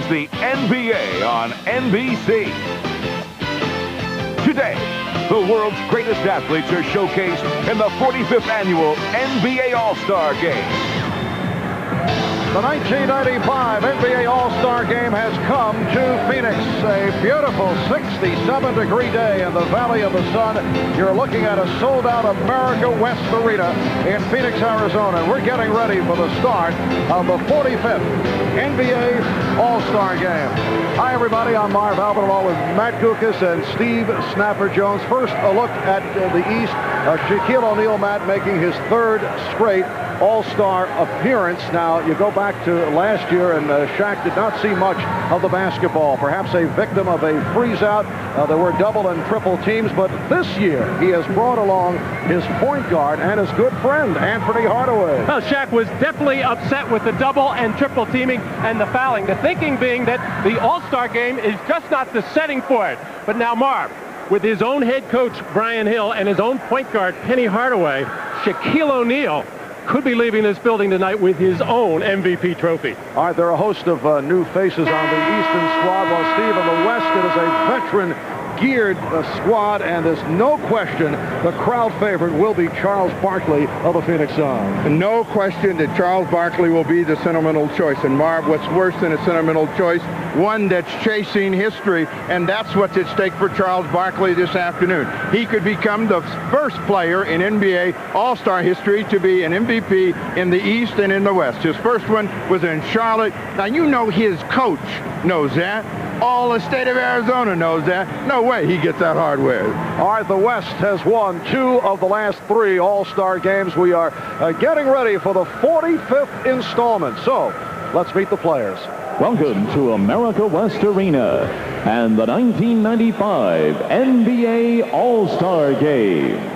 the NBA on NBC. Today, the world's greatest athletes are showcased in the 45th annual NBA All-Star Game. The 1995 NBA All-Star Game has come to Phoenix. A beautiful 67-degree day in the Valley of the Sun. You're looking at a sold-out America West Arena in Phoenix, Arizona. We're getting ready for the start of the 45th NBA All-Star Game. Hi, everybody. I'm Marv Albert, along with Matt Gukas and Steve Snapper Jones. First, a look at the East. Shaquille O'Neal, Matt, making his third straight All-Star appearance. Now, you go back to last year, and Shaq did not see much of the basketball. Perhaps a victim of a freeze-out. There were double and triple teams, but this year he has brought along his point guard and his good friend, Anthony Hardaway. Well, Shaq was definitely upset with the double and triple teaming and the fouling. The thinking being that the All-Star Game is just not the setting for it. But now, Marv, with his own head coach, Brian Hill, and his own point guard, Penny Hardaway, Shaquille O'Neal could be leaving this building tonight with his own MVP trophy. All right, there are a host of new faces on the Eastern squad, while Steve, in the West, it is a veteran-geared squad, and there's no question the crowd favorite will be Charles Barkley of the Phoenix Suns. No question that Charles Barkley will be the sentimental choice. And Marv, what's worse than a sentimental choice? One that's chasing history, and that's what's at stake for Charles Barkley this afternoon. He could become the first player in NBA All-Star history to be an MVP in the East and in the West. His first one was in Charlotte. Now, you know his coach knows that. All the state of Arizona knows that. No way he gets that hardware. All right, the West has won 2 of the last 3 All-Star games. We are getting ready for the 45th installment. So, let's meet the players. Welcome to America West Arena and the 1995 NBA All-Star Game.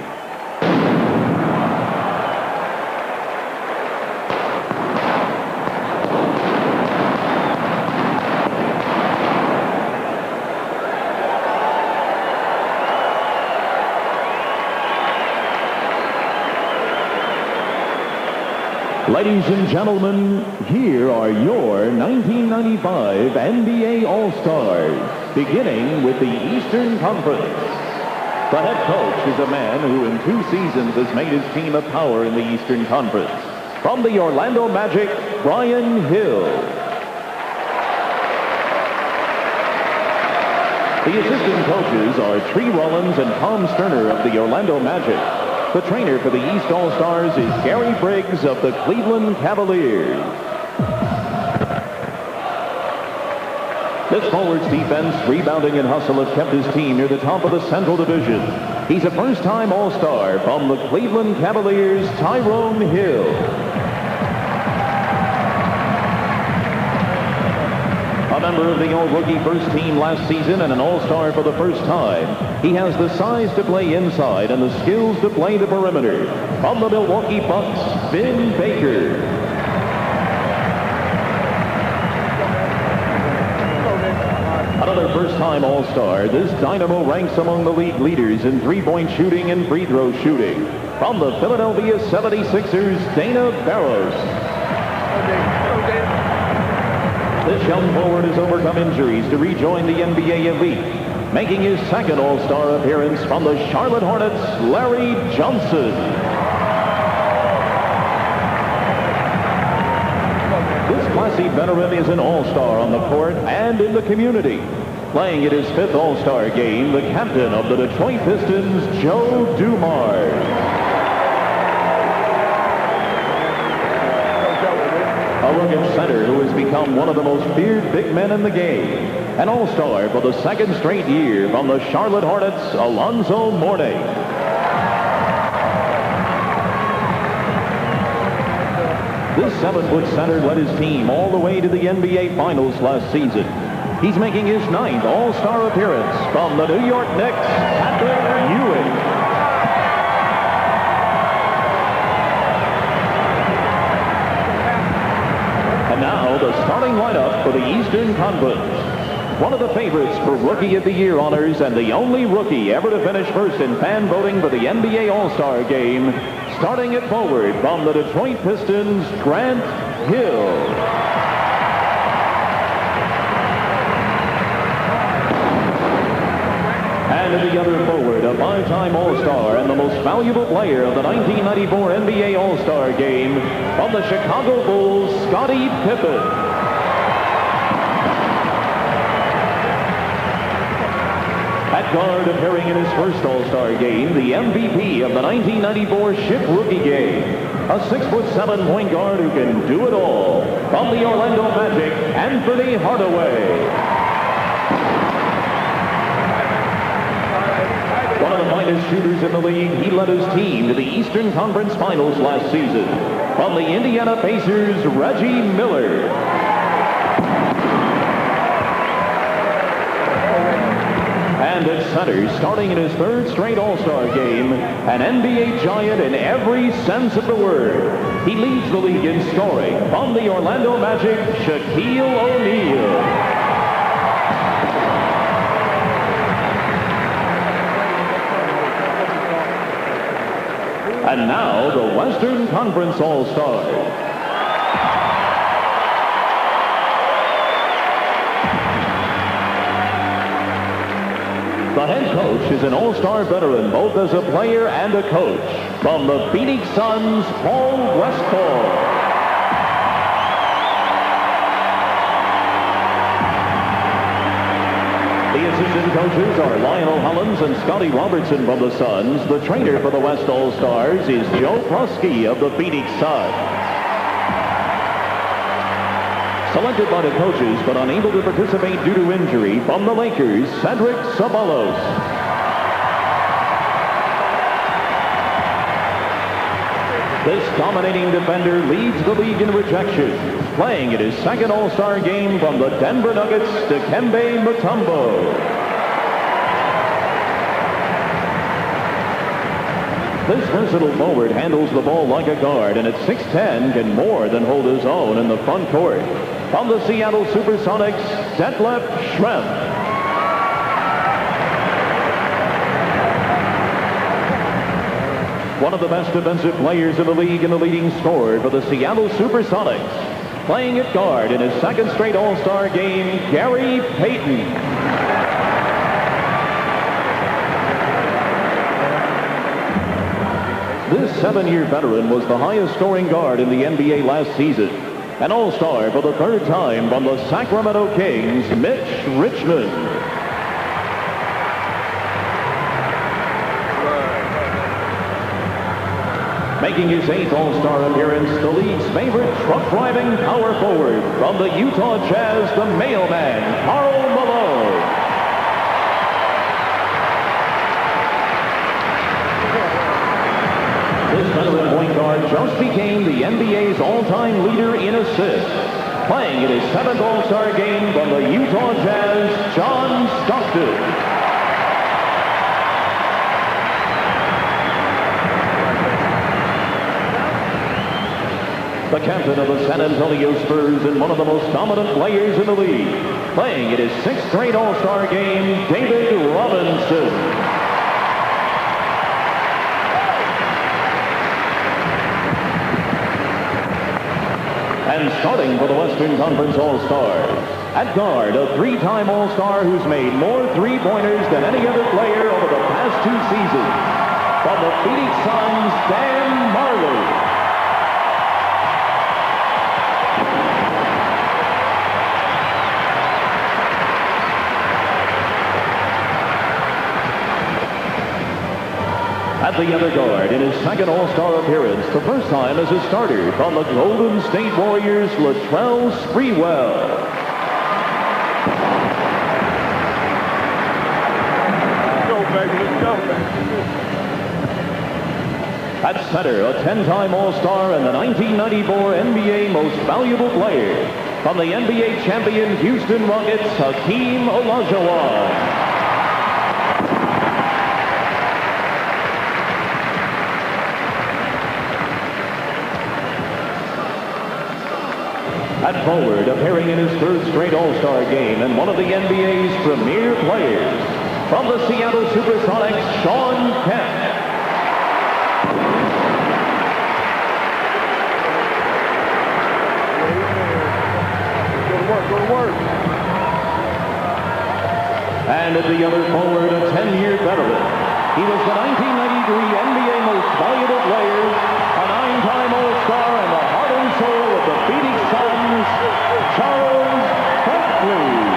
Ladies and gentlemen, here are your 1995 NBA All-Stars, beginning with the Eastern Conference. The head coach is a man who in 2 seasons has made his team a power in the Eastern Conference. From the Orlando Magic, Brian Hill. The assistant coaches are Tree Rollins and Tom Sterner of the Orlando Magic. The trainer for the East All-Stars is Gary Briggs of the Cleveland Cavaliers. This forward's defense, rebounding, and hustle have kept his team near the top of the Central Division. He's a first-time All-Star from the Cleveland Cavaliers, Tyrone Hill. A member of the All-Rookie first team last season and an All-Star for the first time. He has the size to play inside and the skills to play the perimeter. From the Milwaukee Bucks, Vin Baker. Another first-time All-Star, this Dynamo ranks among the league leaders in three-point shooting and free throw shooting. From the Philadelphia 76ers, Dana Barros. This young forward has overcome injuries to rejoin the NBA elite, making his second All-Star appearance from the Charlotte Hornets, Larry Johnson. This classy veteran is an All-Star on the court and in the community. Playing at his 5th All-Star game, the captain of the Detroit Pistons, Joe Dumars. A rugged center who has become one of the most feared big men in the game. An All-Star for the 2nd straight year from the Charlotte Hornets, Alonzo Mourning. This 7-foot center led his team all the way to the NBA Finals last season. He's making his 9th All-Star appearance from the New York Knicks, Patrick Ewing. Now the starting lineup for the Eastern Conference. One of the favorites for Rookie of the Year honors and the only rookie ever to finish first in fan voting for the NBA All-Star Game. Starting at forward from the Detroit Pistons, Grant Hill. And at the other forward, a 5-time All-Star and the most valuable player of the 1994 NBA All-Star Game from the Chicago Bulls, Scottie Pippen. At guard, appearing in his first All-Star game, the MVP of the 1994 Ship Rookie Game. A 6'7" point guard who can do it all. From the Orlando Magic, Anthony Hardaway. One of the finest shooters in the league, he led his team to the Eastern Conference Finals last season. From the Indiana Pacers, Reggie Miller. And at center, starting in his third straight All-Star game, an NBA giant in every sense of the word. He leads the league in scoring. From the Orlando Magic, Shaquille O'Neal. And now, the Western Conference All-Stars. The head coach is an All-Star veteran, both as a player and a coach. From the Phoenix Suns, Paul Westphal. The assistant coaches are Lionel Hollins and Scotty Robertson from the Suns. The trainer for the West All-Stars is Joe Prosky of the Phoenix Suns. Selected by the coaches, but unable to participate due to injury, from the Lakers, Cedric Ceballos. This dominating defender leads the league in rejection, playing in his second All-Star game from the Denver Nuggets, Dikembe Mutombo. This versatile forward handles the ball like a guard, and at 6'10", can more than hold his own in the front court. From the Seattle Supersonics, Detlef Schrempf. One of the best defensive players in the league and the leading scorer for the Seattle Supersonics. Playing at guard in his second straight All-Star game, Gary Payton. This 7-year veteran was the highest scoring guard in the NBA last season. An All-Star for the third time from the Sacromento Kings, Mitch Richmond. Making his 8th All-Star appearance, the league's favorite truck-driving power forward from the Utah Jazz, the mailman, Karl Malone. This veteran point guard just became the NBA's all-time leader in assists, playing in his 7th All-Star game from the Utah Jazz, John Stockton. The captain of the San Antonio Spurs and one of the most dominant players in the league, playing in his 6th straight All-Star game, David Robinson. And starting for the Western Conference All-Stars, at guard, a 3-time All-Star who's made more three-pointers than any other player over the past 2 seasons. From the Phoenix Suns, Dan Marley. At the other guard, in his second All-Star appearance, the first time as a starter, from the Golden State Warriors, Latrell Sprewell. Let's go, baby. Let's go, baby. At center, a 10-time All-Star and the 1994 NBA Most Valuable Player. From the NBA champion Houston Rockets, Hakeem Olajuwon. At forward, appearing in his 3rd straight All-Star game and one of the NBA's premier players. From the Seattle Supersonics, Shawn Kemp. Go to work. And And at the other forward, a 10-year veteran. He was the 1993 NBA Most Valuable Player, a 9-time All-Star, and the heart and soul of the Phoenix Suns, Charles Barkley.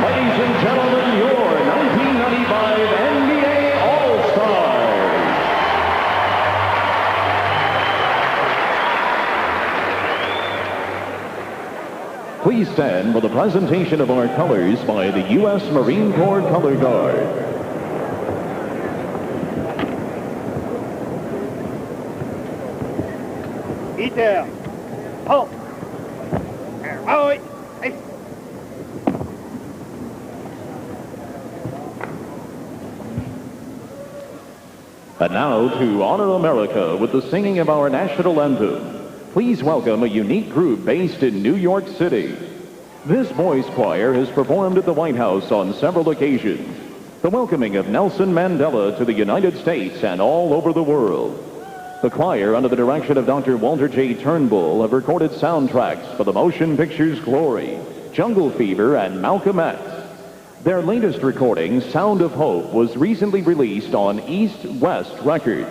Ladies and gentlemen, your 1995 NBA All-Stars. Please stand for the presentation of our colors by the U.S. Marine Corps Color Guard. Eat there. Halt. Oh, wait. Hey. And now to honor America with the singing of our national anthem. Please welcome a unique group based in New York City. This boys' choir has performed at the White House on several occasions. The welcoming of Nelson Mandela to the United States and all over the world. The choir, under the direction of Dr. Walter J. Turnbull, have recorded soundtracks for the motion pictures Glory, Jungle Fever, and Malcolm X. Their latest recording, Sound of Hope, was recently released on East West Records.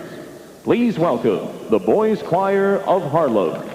Please welcome the Boys Choir of Harlem.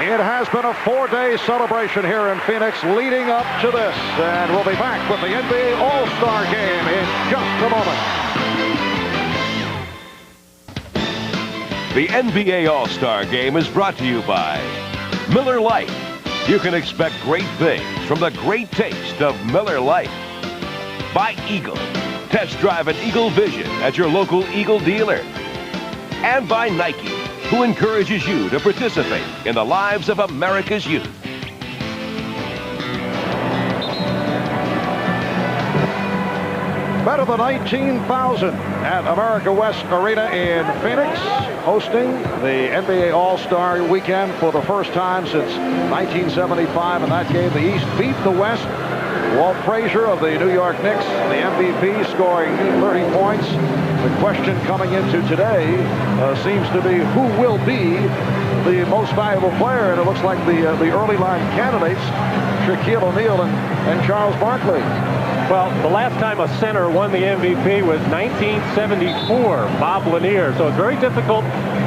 It has been a 4-day celebration here in Phoenix leading up to this. And we'll be back with the NBA All-Star Game in just a moment. The NBA All-Star Game is brought to you by Miller Lite. You can expect great things from the great taste of Miller Lite. By Eagle. Test drive an Eagle Vision at your local Eagle dealer. And by Nike, who encourages you to participate in the lives of America's youth. Better than 19,000 at America West Arena in Phoenix, hosting the NBA All-Star Weekend for the first time since 1975. In that game, the East beat the West. Walt Frazier of the New York Knicks, the MVP, scoring 30 points. The question coming into today seems to be who will be the most valuable player, and it looks like the early line candidates, Shaquille O'Neal and Charles Barkley. Well, the last time a center won the MVP was 1974, Bob Lanier. So it's very difficult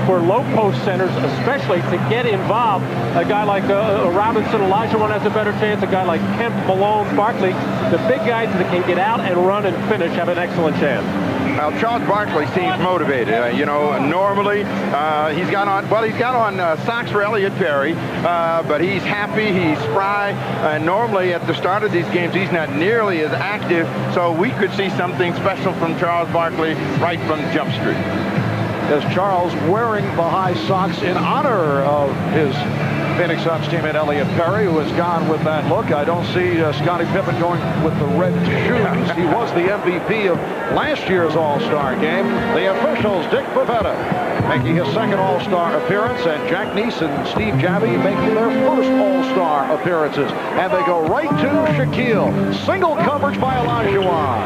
for low-post centers, especially to get involved. A guy like Robinson, Olajuwon has a better chance. A guy like Kemp, Malone, Barkley, the big guys that can get out and run and finish have an excellent chance. Well, Charles Barkley seems motivated. Normally he's got on socks for Elliott Perry, but he's happy, he's spry. Normally at the start of these games, he's not nearly as active, so we could see something special from Charles Barkley right from Jump Street. As Charles wearing the high socks in honor of his Phoenix Suns teammate Elliott Perry, who has gone with that look. I don't see Scottie Pippen going with the red shoes. He was the MVP of last year's All-Star game. The officials, Dick Pavetta, making his second All-Star appearance, and Jack Neese and Steve Javie making their first All-Star appearances. And they go right to Shaquille. Single coverage by Olajuwon.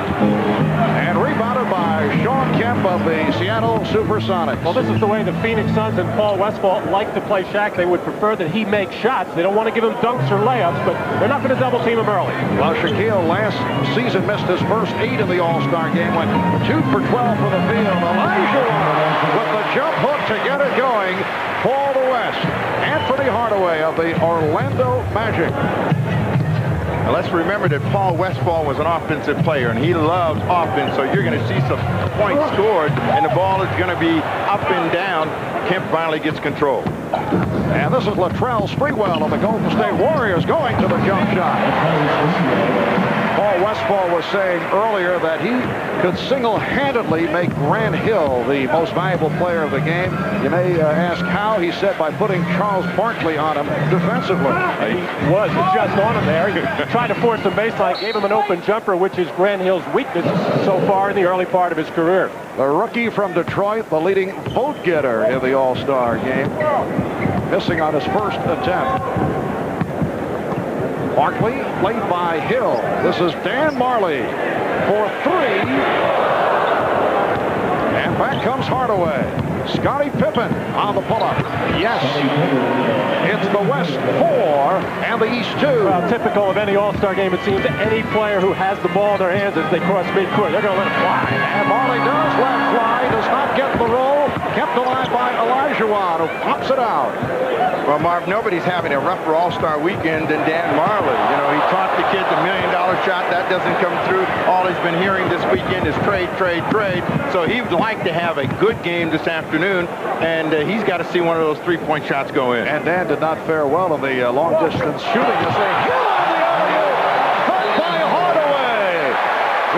And rebounded by Sean Kemp of the Seattle Supersonics. Well, this is the way the Phoenix Suns and Paul Westphal like to play Shaq. They would prefer that he make shots. They don't want to give him dunks or layups, but they're not going to double team him early. Well, Shaquille last season missed his first 8 in the All-Star game, went 2 for 12 from the field. Olajuwon with the jump hook to get it going. Paul the West. Anthony Hardaway of the Orlando Magic. Now let's remember that Paul Westphal was an offensive player, and he loves offense, so you're going to see some points scored, and the ball is going to be up and down. Kemp finally gets control. And this is Latrell Sprewell of the Golden State Warriors going to the jump shot. Paul Westphal was saying earlier that he could single-handedly make Grant Hill the most valuable player of the game. You may ask how. He said by putting Charles Barkley on him defensively. He was just on him there. He tried to force the baseline, gave him an open jumper, which is Grant Hill's weakness so far in the early part of his career. The rookie from Detroit, the leading vote getter in the All-Star game, missing on his first attempt. Barkley played by Hill. This is Dan Marley for 3. And back comes Hardaway. Scottie Pippen on the pull-up. Yes. It's the West 4 and the East 2. Well, typical of any All-Star game, it seems, any player who has the ball in their hands as they cross midcourt, they're going to let it fly. And Marley does let it fly. Does not get the roll. Kept alive by Olajuwon, who pops it out. Well, Marv, nobody's having a rougher All-Star weekend than Dan Marley. You know, he taught the kids $1 million shot. That doesn't come through. All he's been hearing this weekend is trade, trade, trade. So he'd like to have a good game this afternoon, and he's got to see one of those three-point shots go in. And Dan did not fare well in the long-distance shooting. As they Hill on the alley-oop, cut by Hardaway.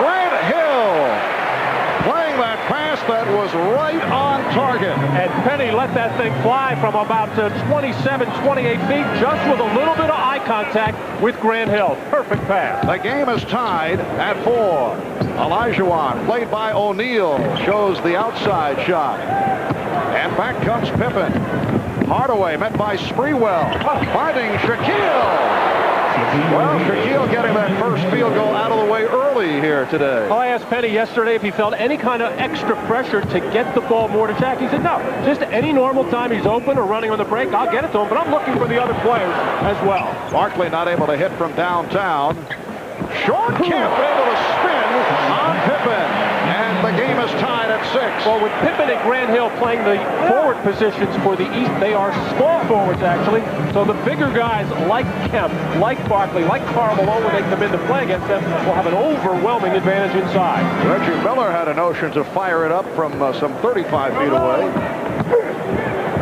Grant Hill playing that pass that was right on target. And Penny let that thing fly from about 27, 28 feet, just with a little bit of eye contact with Grant Hill. Perfect pass. The game is tied at 4. Olajuwon, played by O'Neal, shows the outside shot. And back comes Pippen. Hardaway met by Sprewell, finding Shaquille. Well, Shaquille getting that first field goal out of the way early here today. Well, I asked Penny yesterday if he felt any kind of extra pressure to get the ball more to Shaq. He said no, just any normal time he's open or running on the break, I'll get it to him, but I'm looking for the other players as well. Barkley not able to hit from downtown. Sean Kemp able to spin on Pippen, and the game is tied at 6. Well, with Pippen and Grant Hill playing the forward positions for the East, they are small forwards, actually. So the bigger guys like Kemp, like Barkley, like Karl Malone, when they come in to play against them, will have an overwhelming advantage inside. Reggie Miller had a notion to fire it up from some 35 feet away.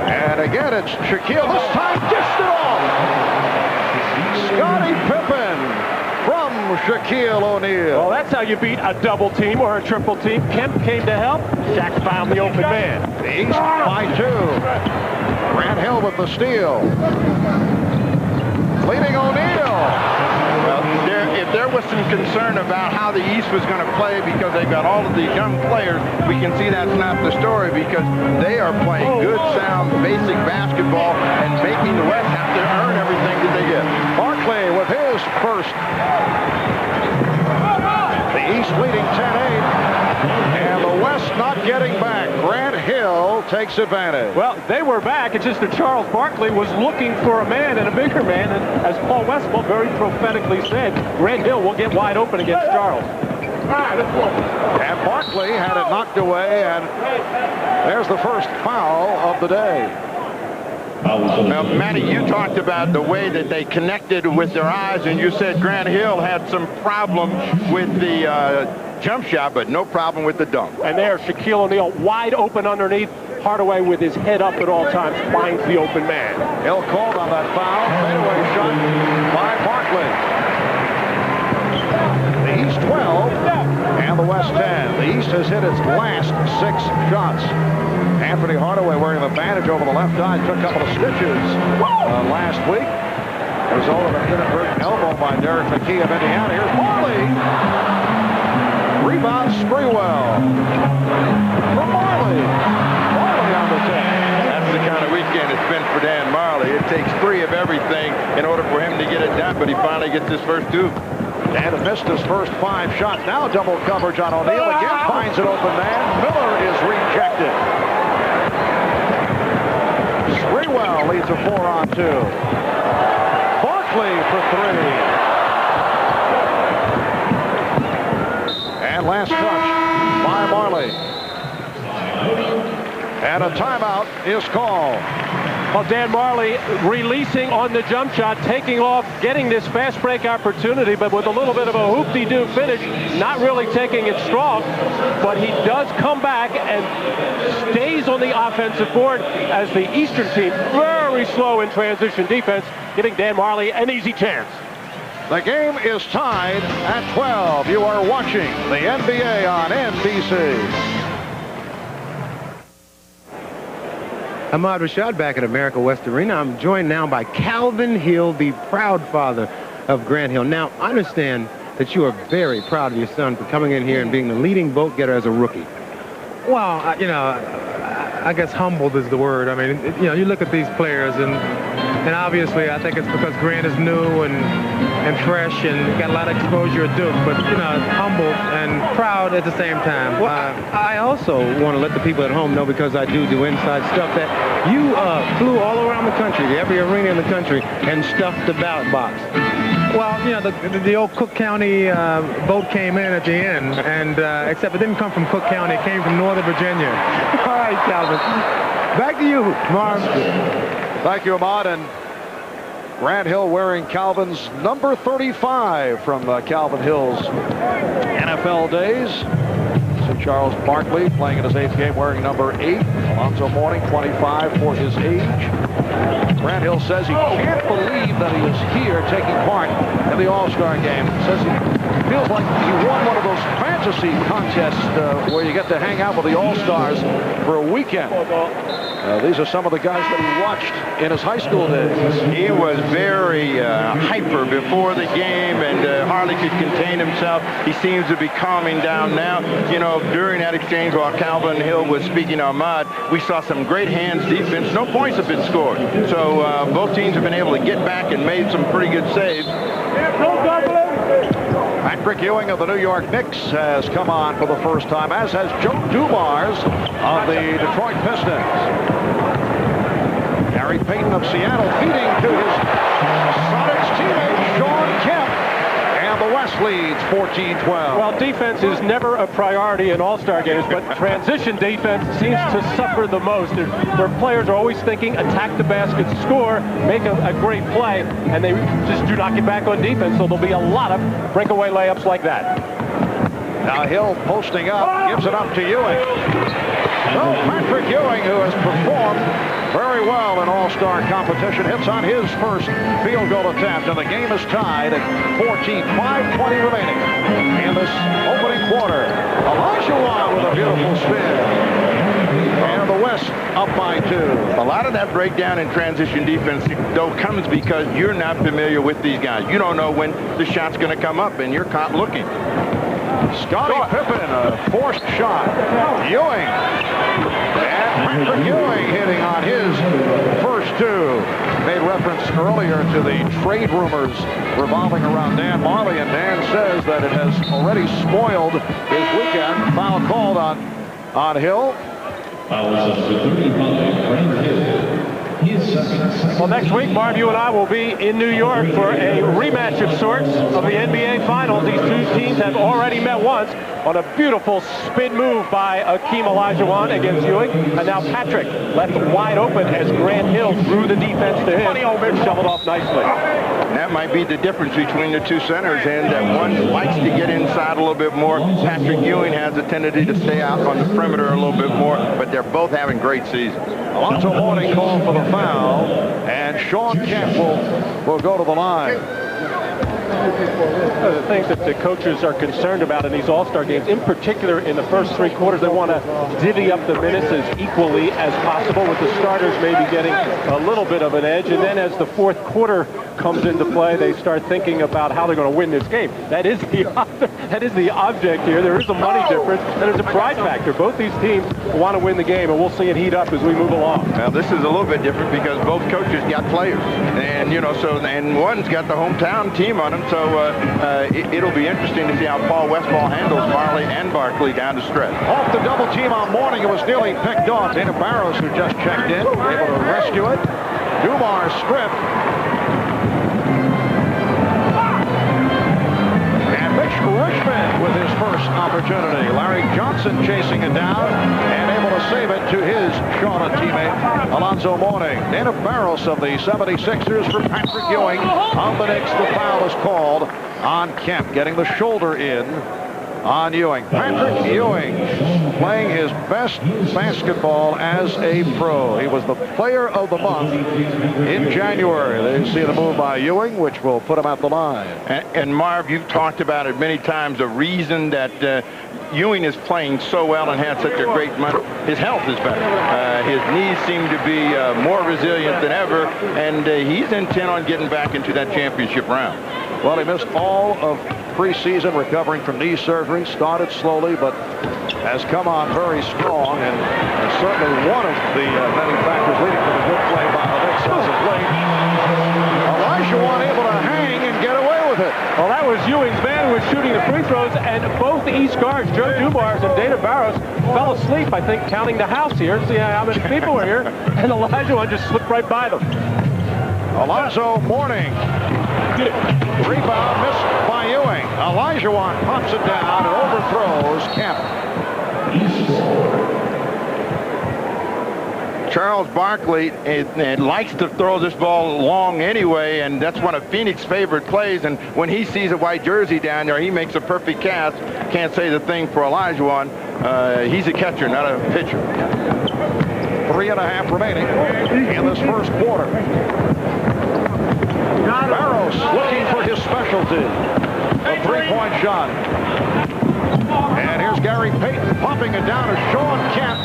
And again, it's Shaquille. This time, dished it off. Scottie Pippen from Shaquille O'Neal. Well, that's how you beat a double team or a triple team. Kemp came to help. Shaq found the open man. The East by 2. Grant Hill with the steal. Leading O'Neal. Well, if there was some concern about how the East was going to play because they've got all of these young players, we can see that's not the story because they are playing good, sound, basic basketball and making the West have to earn everything that they get. Barkley with his first. The East leading 10-8. And the West not getting back. Grant Hill takes advantage. Well, they were back. It's just that Charles Barkley was looking for a man and a bigger man. And as Paul Westphal very prophetically said, Grant Hill will get wide open against Charles. And Barkley had it knocked away, and there's the first foul of the day. Now, Matty, you talked about the way that they connected with their eyes, and you said Grant Hill had some problem with the jump shot, but no problem with the dunk. And there's Shaquille O'Neal wide open underneath. Hardaway with his head up at all times finds the open man. Hill called on that foul. Fadeaway shot by Barkley. The East 12 and the West 10. The East has hit its last 6 shots. Anthony Hardaway wearing the bandage over the left eye, took a couple of stitches last week. Result of an inadvertent elbow by Derek McKee of Indiana. Here's Marley. Rebound Sprewell. For Marley. Marley on the 10. That's the kind of weekend it's been for Dan Marley. It takes 3 of everything in order for him to get it done, but he finally gets his first 2. Dan had missed his first 5 shots. Now double coverage on O'Neal. Again finds an open man. Miller is rejected. Sprewell leads a 4-on-2. Barkley for 3. And last touch by Marley. And a timeout is called. Well, Dan Marley releasing on the jump shot, taking off, getting this fast break opportunity, but with a little bit of a hoop-de-doo finish, not really taking it strong. But he does come back and stays on the offensive board as the Eastern team, very slow in transition defense, giving Dan Marley an easy chance. The game is tied at 12. You are watching the NBA on NBC. Ahmad Rashad back at America West Arena. I'm joined now by Calvin Hill, the proud father of Grant Hill. Now, I understand that you are very proud of your son for coming in here and being the leading vote getter as a rookie. Well, I guess humbled is the word. I mean, you look at these players, and obviously I think it's because Grant is new and fresh and got a lot of exposure at Duke, but, humbled and proud at the same time. Well, I also want to let the people at home know, because I do inside stuff, that you flew all around the country, to every arena in the country, and stuffed the ballot box. Well, the old Cook County vote came in at the end, and except it didn't come from Cook County, it came from Northern Virginia. All right, Calvin. Back to you, Marv. Thank you, Ahmad. And Grant Hill wearing Calvin's number 35 from Calvin Hill's NFL days. So Charles Barkley playing in his 8th game wearing number 8. Alonzo Mourning, 25 for his age. Grant Hill says he can't believe that he is here taking part in the All-Star game. Says he feels like he won one of those fantasy contests where you get to hang out with the All-Stars for a weekend. These are some of the guys that he watched in his high school days. He was very hyper before the game and hardly could contain himself. He seems to be calming down now. During that exchange while Calvin Hill was speaking to Ahmad, we saw some great hands defense. No points have been scored. So both teams have been able to get back and made some pretty good saves. Patrick Ewing of the New York Knicks has come on for the first time, as has Joe Dumars of the Detroit Pistons. Gary Payton of Seattle feeding to his Sonics teammate Sean Kemp. And the West leads 14-12. Well, defense is never a priority in all-star games, but transition defense seems to suffer the most. Where players are always thinking, attack the basket, score, make a great play, and they just do not get back on defense, so there'll be a lot of breakaway layups like that. Now Hill posting up, gives it up to Ewing. So Patrick Ewing, who has performed very well in all-star competition, hits on his first field goal attempt, and the game is tied at 14, 5:20 remaining in this opening quarter. Olajuwon with a beautiful spin. And the West up by 2. A lot of that breakdown in transition defense, though, comes because you're not familiar with these guys. You don't know when the shot's going to come up, and you're caught looking. Scottie Pippen, a forced shot. Ewing. And Patrick Ewing hitting on his first 2. Made reference earlier to the trade rumors revolving around Dan Marley, and Dan says that it has already spoiled his weekend. Foul called on Hill. Well, next week, Marv, you and I will be in New York for a rematch of sorts of the NBA Finals. These two teams have already met once on a beautiful spin move by Akeem Olajuwon against Ewing. And now Patrick left wide open as Grant Hill threw the defense to him and shoveled off nicely. And that might be the difference between the two centers, and that one likes to get inside a little bit more. Patrick Ewing has a tendency to stay out on the perimeter a little bit more, but they're both having great seasons. Alonzo Mourning called for the foul, and Sean Kemp will go to the line. The things that the coaches are concerned about in these All-Star games, in particular in the first 3 quarters, they want to divvy up the minutes as equally as possible, with the starters maybe getting a little bit of an edge. And then as the fourth quarter comes into play, they start thinking about how they're going to win this game. That is the object here. There is a money difference, and there's a pride factor. Both these teams want to win the game, and we'll see it heat up as we move along. Now, this is a little bit different because both coaches got players, and and one's got the hometown team on him, so it'll be interesting to see how Paul Westphal handles Marley and Barkley down the stretch. Off the double team on Morning, it was nearly picked off. Dana Barros, who just checked in, able to rescue it. Dumars stripped. And Mitch Richmond with his first opportunity. Larry Johnson chasing it down and able to save it to his Shawnee teammate, Alonzo Mourning. Dana Barros of the 76ers for Patrick Ewing. On the Knicks, the foul is called on Kemp, getting the shoulder in on Ewing. Patrick Ewing playing his best basketball as a pro. He was the player of the month in January. They see the move by Ewing, which will put him at the line. And Marv, you've talked about it many times, the reason that Ewing is playing so well and had such a great month. His health is better. His knees seem to be more resilient than ever, and he's intent on getting back into that championship round. Well, he missed all of preseason recovering from knee surgery. Started slowly, but has come on very strong, and certainly one of the many factors leading to the good play by the Knicks as of late. Olajuwon able to hang and get away with it. Well, that was Ewing's man who was shooting the free throws, and both the East guards, Joe Dumars and Dana Barros, fell asleep, I think, counting the house here, see how many people were here, and Olajuwon just slipped right by them. Alonzo Mourning. Rebound missed by Ewing. Olajuwon pops it down and overthrows Kemp. Charles Barkley likes to throw this ball long anyway, and that's one of Phoenix's favorite plays. And when he sees a white jersey down there, he makes a perfect catch. Can't say the thing for Olajuwon. He's a catcher, not a pitcher. 3.5 remaining in this first quarter. Barros looking for his specialty. A three-point shot. And here's Gary Payton pumping it down to Sean Kemp,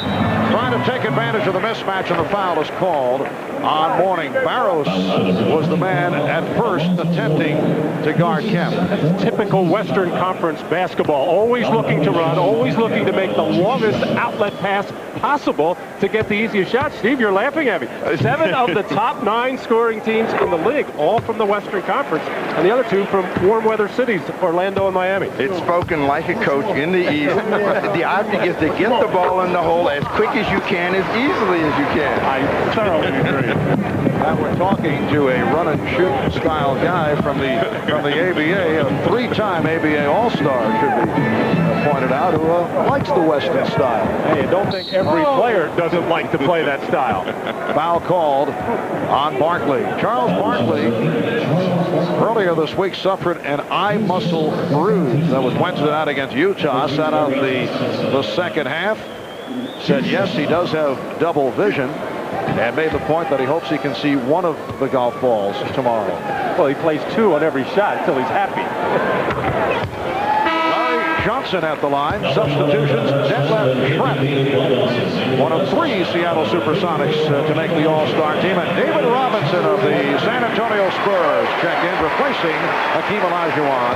trying to take advantage of the mismatch, and the foul is called on Mourning. Barros was the man at first attempting to guard Kemp. That's typical Western Conference basketball. Always looking to run, always looking to make the longest outlet pass possible to get the easiest shot. Steve, you're laughing at me. 7 of the top 9 scoring teams in the league, all from the Western Conference, and the other 2 from warm weather cities, Orlando and Miami. It's spoken like a coach in the East. The object is to get the ball in the hole as quick as you can, as easily as you can. I thoroughly agree. Now we're talking to a run-and-shoot style guy from the ABA, a 3-time ABA All-Star, should be pointed out, who likes the Western style. Hey, I don't think every player doesn't like to play that style. Foul called on Barkley. Charles Barkley earlier this week suffered an eye muscle bruise. That was Wednesday night against Utah. Sat out the second half. Said yes, he does have double vision, and made the point that he hopes he can see one of the golf balls tomorrow. Well, he plays 2 on every shot until he's happy. Larry Johnson at the line. Substitutions, Detlef Schrempf, one of 3 Seattle Supersonics to make the All-Star team. And David Robinson of the San Antonio Spurs check in, replacing Hakeem Olajuwon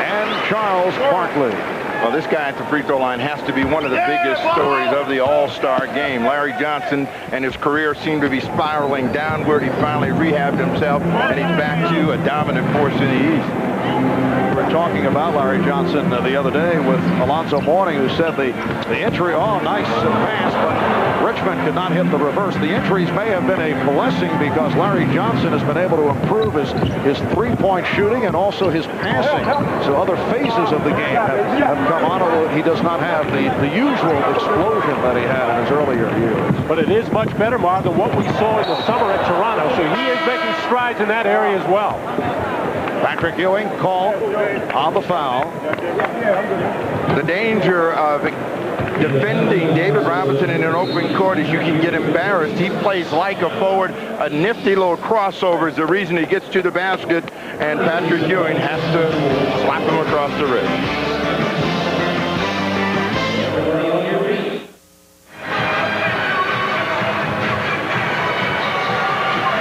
and Charles Barkley. Well, this guy at the free throw line has to be one of the biggest stories of the All-Star game. Larry Johnson and his career seemed to be spiraling downward. He finally rehabbed himself, and he's back to a dominant force in the East. We were talking about Larry Johnson the other day with Alonzo Mourning, who said the injury, nice pass, but Richmond could not hit the reverse. The injuries may have been a blessing because Larry Johnson has been able to improve his three-point shooting and also his passing. So other phases of the game have come on, although he does not have the usual explosion that he had in his earlier years. But it is much better, Mark, than what we saw in the summer at Toronto. So he is making strides in that area as well. Patrick Ewing called on the foul. The danger of defending David Robinson in an open court is you can get embarrassed. He plays like a forward. A nifty little crossover is the reason he gets to the basket. and Patrick Ewing has to slap him across the wrist.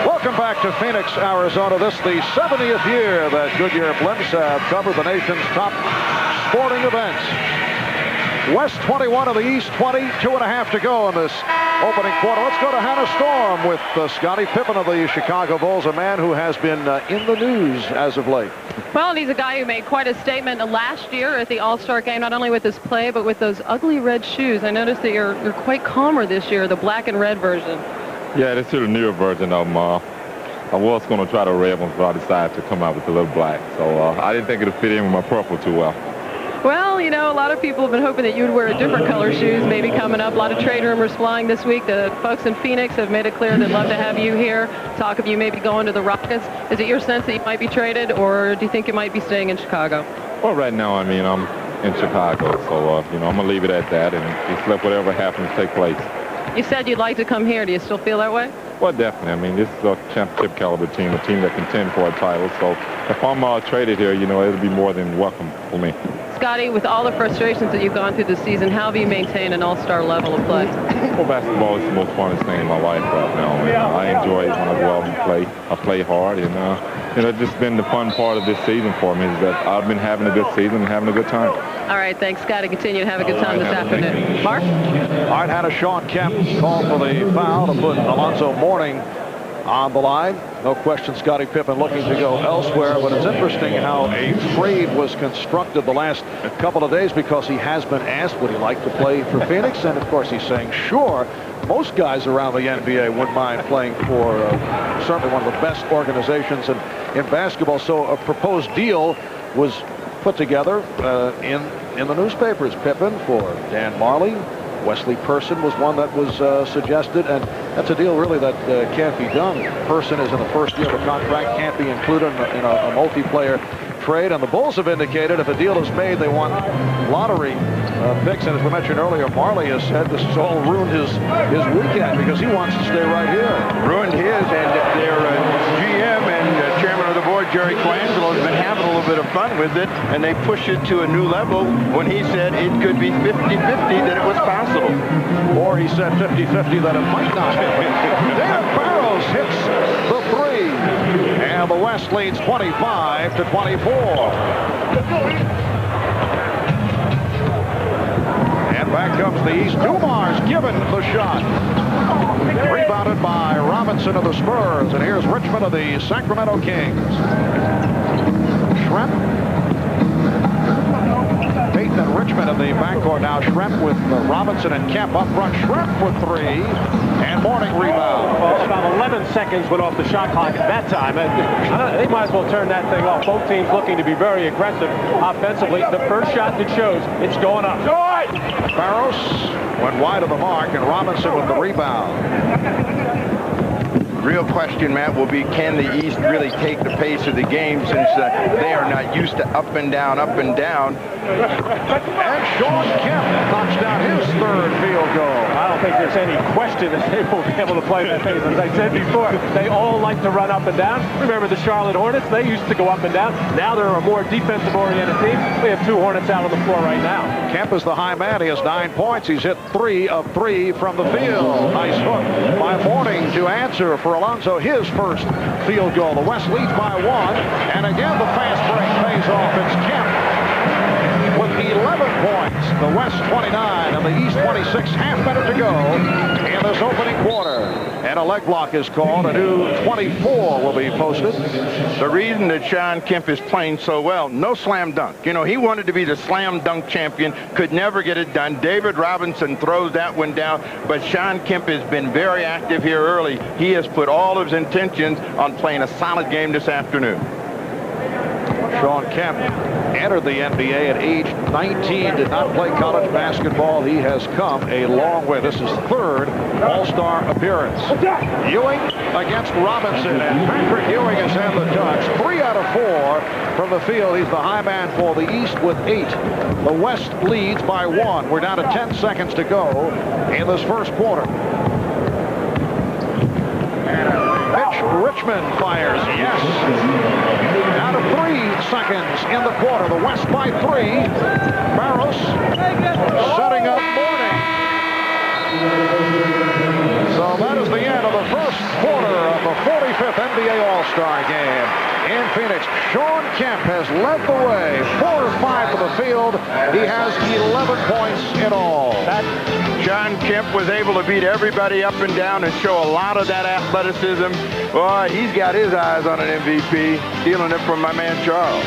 Welcome back to Phoenix, Arizona. This is the 70th year that Goodyear blimps have covered the nation's top sporting events. West 21 of the East 20, 2.5 to go in this opening quarter. Let's go to Hannah Storm with Scottie Pippen of the Chicago Bulls, a man who has been in the news as of late. Well, and he's a guy who made quite a statement last year at the All-Star game, not only with his play, but with those ugly red shoes. I noticed that you're quite calmer this year, the black and red version. Yeah, this is the newer version of them. I was going to try the red ones, but I decided to come out with a little black. So I didn't think it would fit in with my purple too well. Well, you know, a lot of people have been hoping that you would wear a different color shoes maybe coming up. A lot of trade rumors flying this week. The folks in Phoenix have made it clear they'd love to have you here. Talk of you maybe going to the Rockets. Is it your sense that you might be traded, or do you think you might be staying in Chicago? Well, right now, I mean, I'm in Chicago, so, you know, I'm going to leave it at that, and just let whatever happens take place. You said you'd like to come here. Do you still feel that way? Well, definitely. I mean, this is a championship caliber team, a team that contend for a title. So if I'm traded here, you know, it'll be more than welcome for me. Scotty, with all the frustrations that you've gone through this season, how have you maintained an all-star level of play? Well, basketball is the most funnest thing in my life right now. And, I enjoy it when I go out and play. I play hard, and you know, it's just been the fun part of this season for me is that I've been having a good season and having a good time. All right, thanks, Scotty. Continue to have a good time this afternoon. Mark? All right, Hannah, Sean Kemp called for the foul to put Alonzo Mourning on the line. No question, Scottie Pippen looking to go elsewhere, but it's interesting how a trade was constructed the last couple of days, because he has been asked would he like to play for Phoenix, and of course he's saying sure. Most guys around the NBA wouldn't mind playing for certainly one of the best organizations in basketball. So a proposed deal was put together in the newspapers. Pippen for Dan Marley. Wesley Person was one that was suggested, and that's a deal really that can't be done. Person is in the first year of a contract, can't be included in a multiplayer trade, and the Bulls have indicated if a deal is made, they want lottery picks, and as we mentioned earlier, Marley has said this has all ruined his weekend because he wants to stay right here. Ruined his, and their GM and chairman of the board, Jerry Colangelo, has been having a little bit of fun with it, and they pushed it to a new level when he said it could be 50-50 that it was possible. Or he said 50-50 that it might not happen. David Barrows hits the three, and the West leads 25-24. And back comes the East. Dumar's given the shot. Rebounded by Robinson of the Spurs. And here's Richmond of the Sacramento Kings. Schrempp. Payton and Richmond in the backcourt now. Schrempp with Robinson and Kemp up front. Schrempp with three. And Mourning rebound. Well, about 11 seconds went off the shot clock at that time. They might as well turn that thing off. Both teams looking to be very aggressive offensively. The first shot that shows, it's going up. Barros went wide of the mark, and Robinson with the rebound. Real question, Matt, will be can the East really take the pace of the game since they are not used to up and down, up and down. And Sean Kemp knocks down his third field goal. I don't think there's any question that they will be able to play that pace. As I said before, they all like to run up and down. Remember the Charlotte Hornets? They used to go up and down. Now they're a more defensive-oriented team. We have two Hornets out on the floor right now. Kemp is the high man. He has 9 points. He's hit 3 of 3 from the field. Nice hook by Mourning to answer for Alonzo his first field goal. The West leads by 1, and again the fast break pays off. It's Kemp with 11 points. The West 29 and the East 26. Half minute to go in this opening quarter. And a leg block is called. A new 24 will be posted. The reason that Sean Kemp is playing so well, no slam dunk. You know, he wanted to be the slam dunk champion, could never get it done. David Robinson throws that one down, but Sean Kemp has been very active here early. He has put all of his intentions on playing a solid game this afternoon. Sean Kemp entered the NBA at age 19, did not play college basketball. He has come a long way. This is third All-Star appearance. Ewing against Robinson, and Patrick Ewing has had the touch. 3 out of 4 from the field. He's the high man for the East with 8. The West leads by 1. We're down to 10 seconds to go in this first quarter. Mitch Richmond fires. Yes. Down seconds in the quarter. The West by 3. Barros setting up Mourning. So that is the end of the first quarter of the 45th NBA All-Star game in Phoenix. Shawn Kemp has led the way, 4 of 5 for the field. He has 11 points in all. Shawn Kemp was able to beat everybody up and down and show a lot of that athleticism. Boy, he's got his eyes on an MVP, stealing it from my man Charles.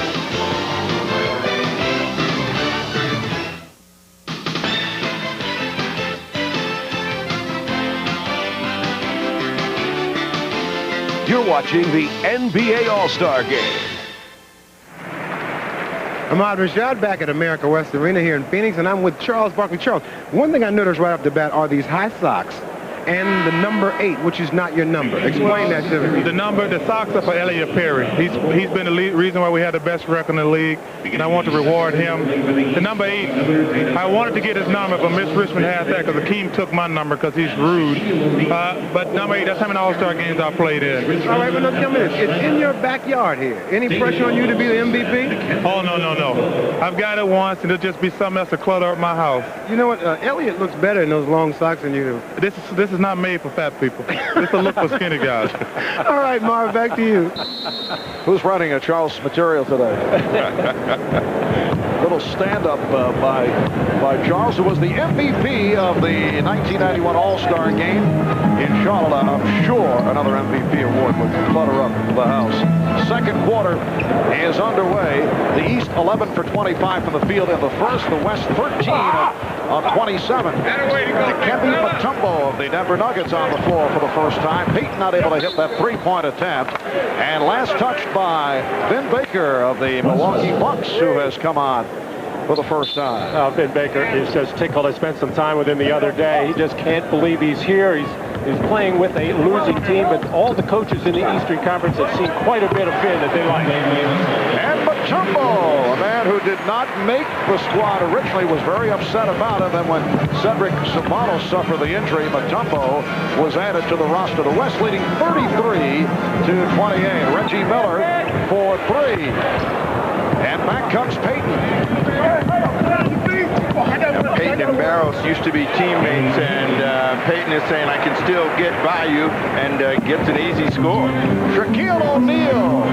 You're watching the NBA All-Star Game. Ahmad Rashad back at America West Arena here in Phoenix, and I'm with Charles Barkley. Charles, one thing I noticed right off the bat are these high socks and the number 8, which is not your number. Explain that to me. The socks are for Elliot Perry. He's been the reason why we had the best record in the league, and I want to reward him. The number 8, I wanted to get his number, but Mitch Richmond had that because Akeem took my number because he's rude. But number 8, that's how many All-Star games I played in. All right, but now tell me this. It's in your backyard here. Any pressure on you to be the MVP? Oh, no. I've got it once, and it'll just be something else to clutter up my house. You know what? Elliot looks better in those long socks than you do. This is not made for fat people. This is a look for skinny guys. All right, Marv, back to you. Who's running a Charles material today? Little stand-up by Charles, who was the MVP of the 1991 All-Star Game in Charlotte. I'm sure another MVP award would clutter up the house. Second quarter is underway. The East 11 for 25 from the field in the first. The West 13 on 27. Dikembe Mutombo of the Denver Nuggets on the floor for the first time. Peyton not able to hit that three-point attempt. And last touched by Vin Baker of the Milwaukee Bucks, who has come on for the first time. Vin Baker is just tickled. I spent some time with him the other day. He just can't believe he's here. He's playing with a losing team, but all the coaches in the Eastern Conference have seen quite a bit of Vin that they like. And Mutombo, a man who did not make the squad originally, was very upset about it. Then when Cedric Ceballos suffered the injury, Mutombo was added to the roster. The West leading 33 to 28. Reggie Miller for 3. And back comes Peyton. Peyton and Barros used to be teammates, and Peyton is saying, I can still get by you, and gets an easy score. Shaquille O'Neal.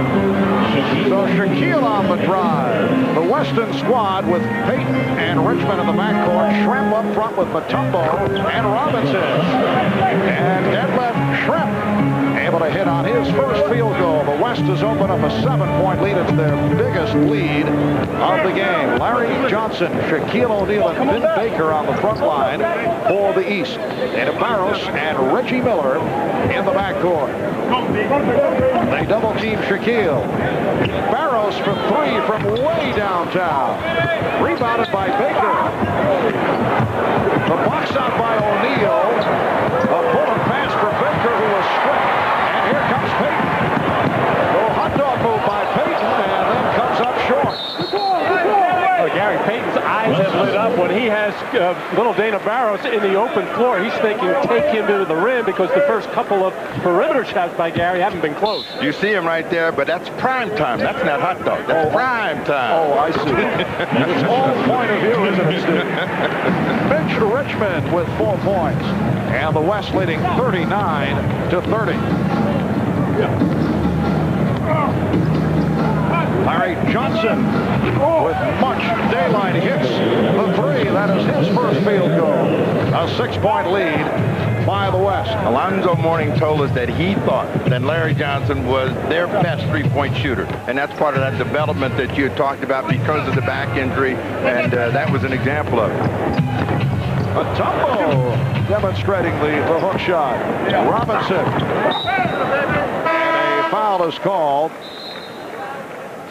So Shaquille on the drive. The Western squad with Peyton and Richmond in the backcourt. Schrempf up front with Mutombo and Robinson. And Detlef Schrempf able to hit on his first field goal. The West has opened up a 7-point lead. It's their biggest lead of the game. Larry Johnson, Shaquille O'Neal, and Vin Baker on the front line for the East. And Barros and Reggie Miller in the backcourt. They double-team Shaquille. Barros for 3 from way downtown. Rebounded by Baker. The box out by O'Neal. A bullet pass for Baker, who was stripped. And here comes Peyton. The hot dog move by Peyton, and then comes up short. Gary Payton's eyes have lit up when he has little Dana Barros in the open floor. He's thinking take him to the rim because the first couple of perimeter shots by Gary haven't been close. You see him right there, but that's prime time. That's not hot dog. That's prime time. Oh, I see. It's all point of view, isn't it, Steve? Mitch Richmond with 4 points. And the West leading 39 to 30. Larry Johnson with much daylight hits the 3. That is his first field goal. A 6-point lead by the West. Alonzo Mourning told us that he thought that Larry Johnson was their best three-point shooter. And that's part of that development that you had talked about because of the back injury. And that was an example of it. Mutombo demonstrating the hook shot. Robinson. And a foul is called.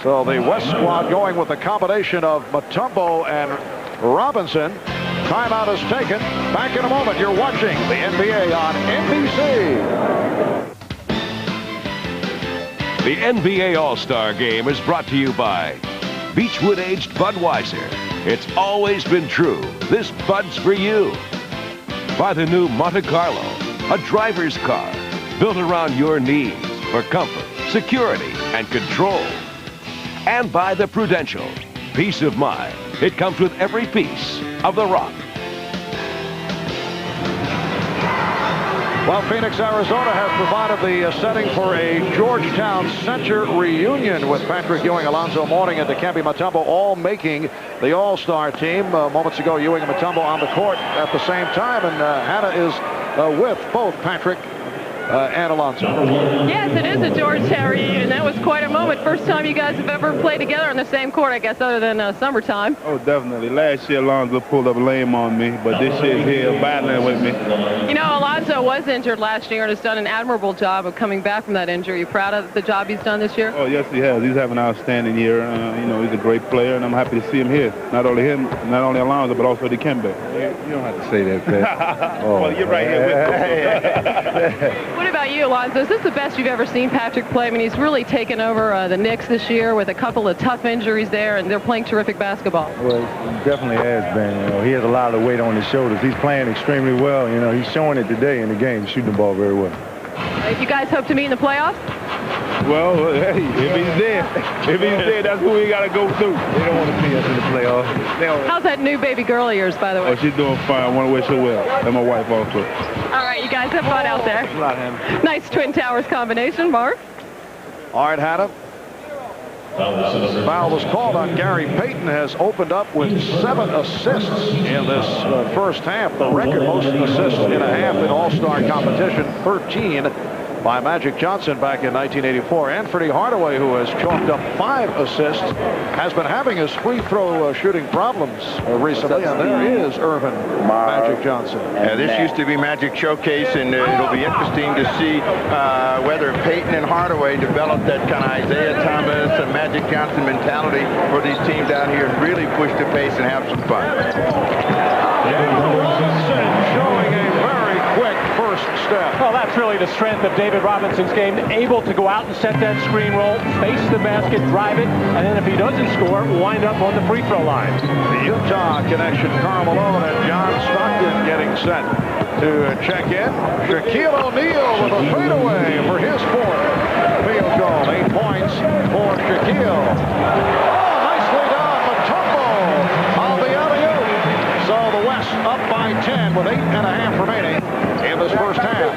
So the West squad going with a combination of Mutombo and Robinson. Timeout is taken. Back in a moment. You're watching the NBA on NBC. The NBA All-Star Game is brought to you by Beechwood Aged Budweiser. It's always been true. This Bud's for you. By the new Monte Carlo, a driver's car built around your needs for comfort, security, and control. And by the Prudential. Peace of mind. It comes with every piece of the rock. Well, Phoenix, Arizona has provided the setting for a Georgetown Center reunion with Patrick Ewing, Alonzo Mourning, and Dikembe Mutombo all making the All-Star team. Moments ago, Ewing and Mutombo on the court at the same time, and Hannah is with both Patrick and Alonzo. Yes, it is a Georgetown reunion. That was quite a moment. First time you guys have ever played together on the same court, I guess, other than summertime. Oh, definitely. Last year, Alonzo pulled up lame on me, but this year he's here battling with me. You know, Alonzo was injured last year and has done an admirable job of coming back from that injury. You proud of the job he's done this year? Oh, yes, he has. He's having an outstanding year. You know, he's a great player, and I'm happy to see him here. Not only Alonzo, but also Dikembe. You don't have to say that, Pat. Well, you're right here with me. What about you, Alonzo? Is this the best you've ever seen Patrick play? I mean, he's really taken over the Knicks this year with a couple of tough injuries there, and they're playing terrific basketball. Well, he definitely has been. You know, he has a lot of weight on his shoulders. He's playing extremely well. You know, he's showing it today in the game, shooting the ball very well. You guys hope to meet in the playoffs? Well, hey, if he's there, that's who we got to go through. They don't want to see us in the playoffs. How's that new baby girl of yours, by the way? Oh, she's doing fine. I want to wish her well. And my wife also. All right, you guys have fun out there. Nice Twin Towers combination, Marv. All right, Hannah. Foul was called on Gary Payton, has opened up with 7 assists in this first half. The record most assists in a half in All-Star competition, 13 by Magic Johnson back in 1984. Anthony Hardaway, who has chalked up 5 assists, has been having his free throw shooting problems recently, and there is Irvin Magic Johnson. Yeah, this used to be Magic Showcase, and it'll be interesting to see whether Payton and Hardaway develop that kind of Isaiah Thomas and Magic Johnson mentality for these teams out here and really push the pace and have some fun. Showing a very quick first step. Well, that's really the strength of David Robinson's game, able to go out and set that screen roll, face the basket, drive it, and then if he doesn't score, wind up on the free throw line. The Utah connection, Karl Malone and John Stockton getting set to check in. Shaquille O'Neal with a fadeaway for his 4th field goal. 8 points for Shaquille. Oh, nicely done. Mutombo on the alley-oop. So the West up by 10 with 8.5 remaining in this first half.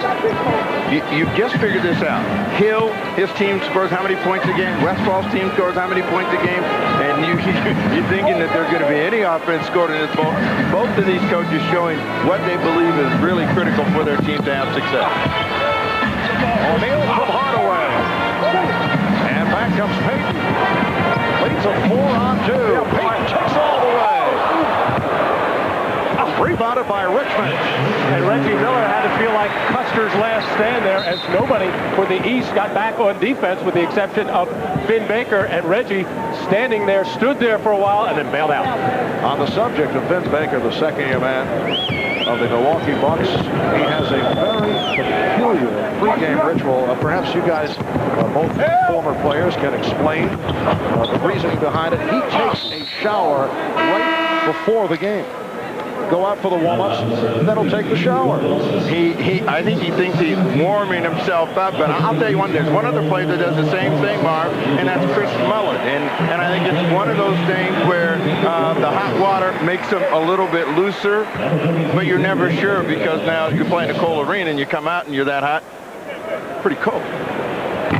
You just figured this out. Hill, his team scores how many points a game? Westfall's team scores how many points a game? And you're thinking that there's going to be any offense scored in this ball. Both of these coaches showing what they believe is really critical for their team to have success. O'Neal from Hardaway. And back comes Payton. Leads a 4-on-2. Payton takes all the way. Rebounded by Richmond. And Reggie Miller had to feel like Custer's last stand there, as nobody for the East got back on defense with the exception of Vin Baker, and Reggie standing there, stood there for a while, and then bailed out. On the subject of Vin Baker, the second-year man of the Milwaukee Bucks, he has a very peculiar pregame ritual. Perhaps you guys, both former players, can explain the reasoning behind it. He takes a shower right before the game. Go out for the warm-ups, and then he'll take the shower. I think he thinks he's warming himself up, but I'll tell you one, there's one other player that does the same thing, Marv, and that's Chris Mullen. And I think it's one of those things where the hot water makes him a little bit looser, but you're never sure because now you're playing a cold arena and you come out and you're that hot. Pretty cold.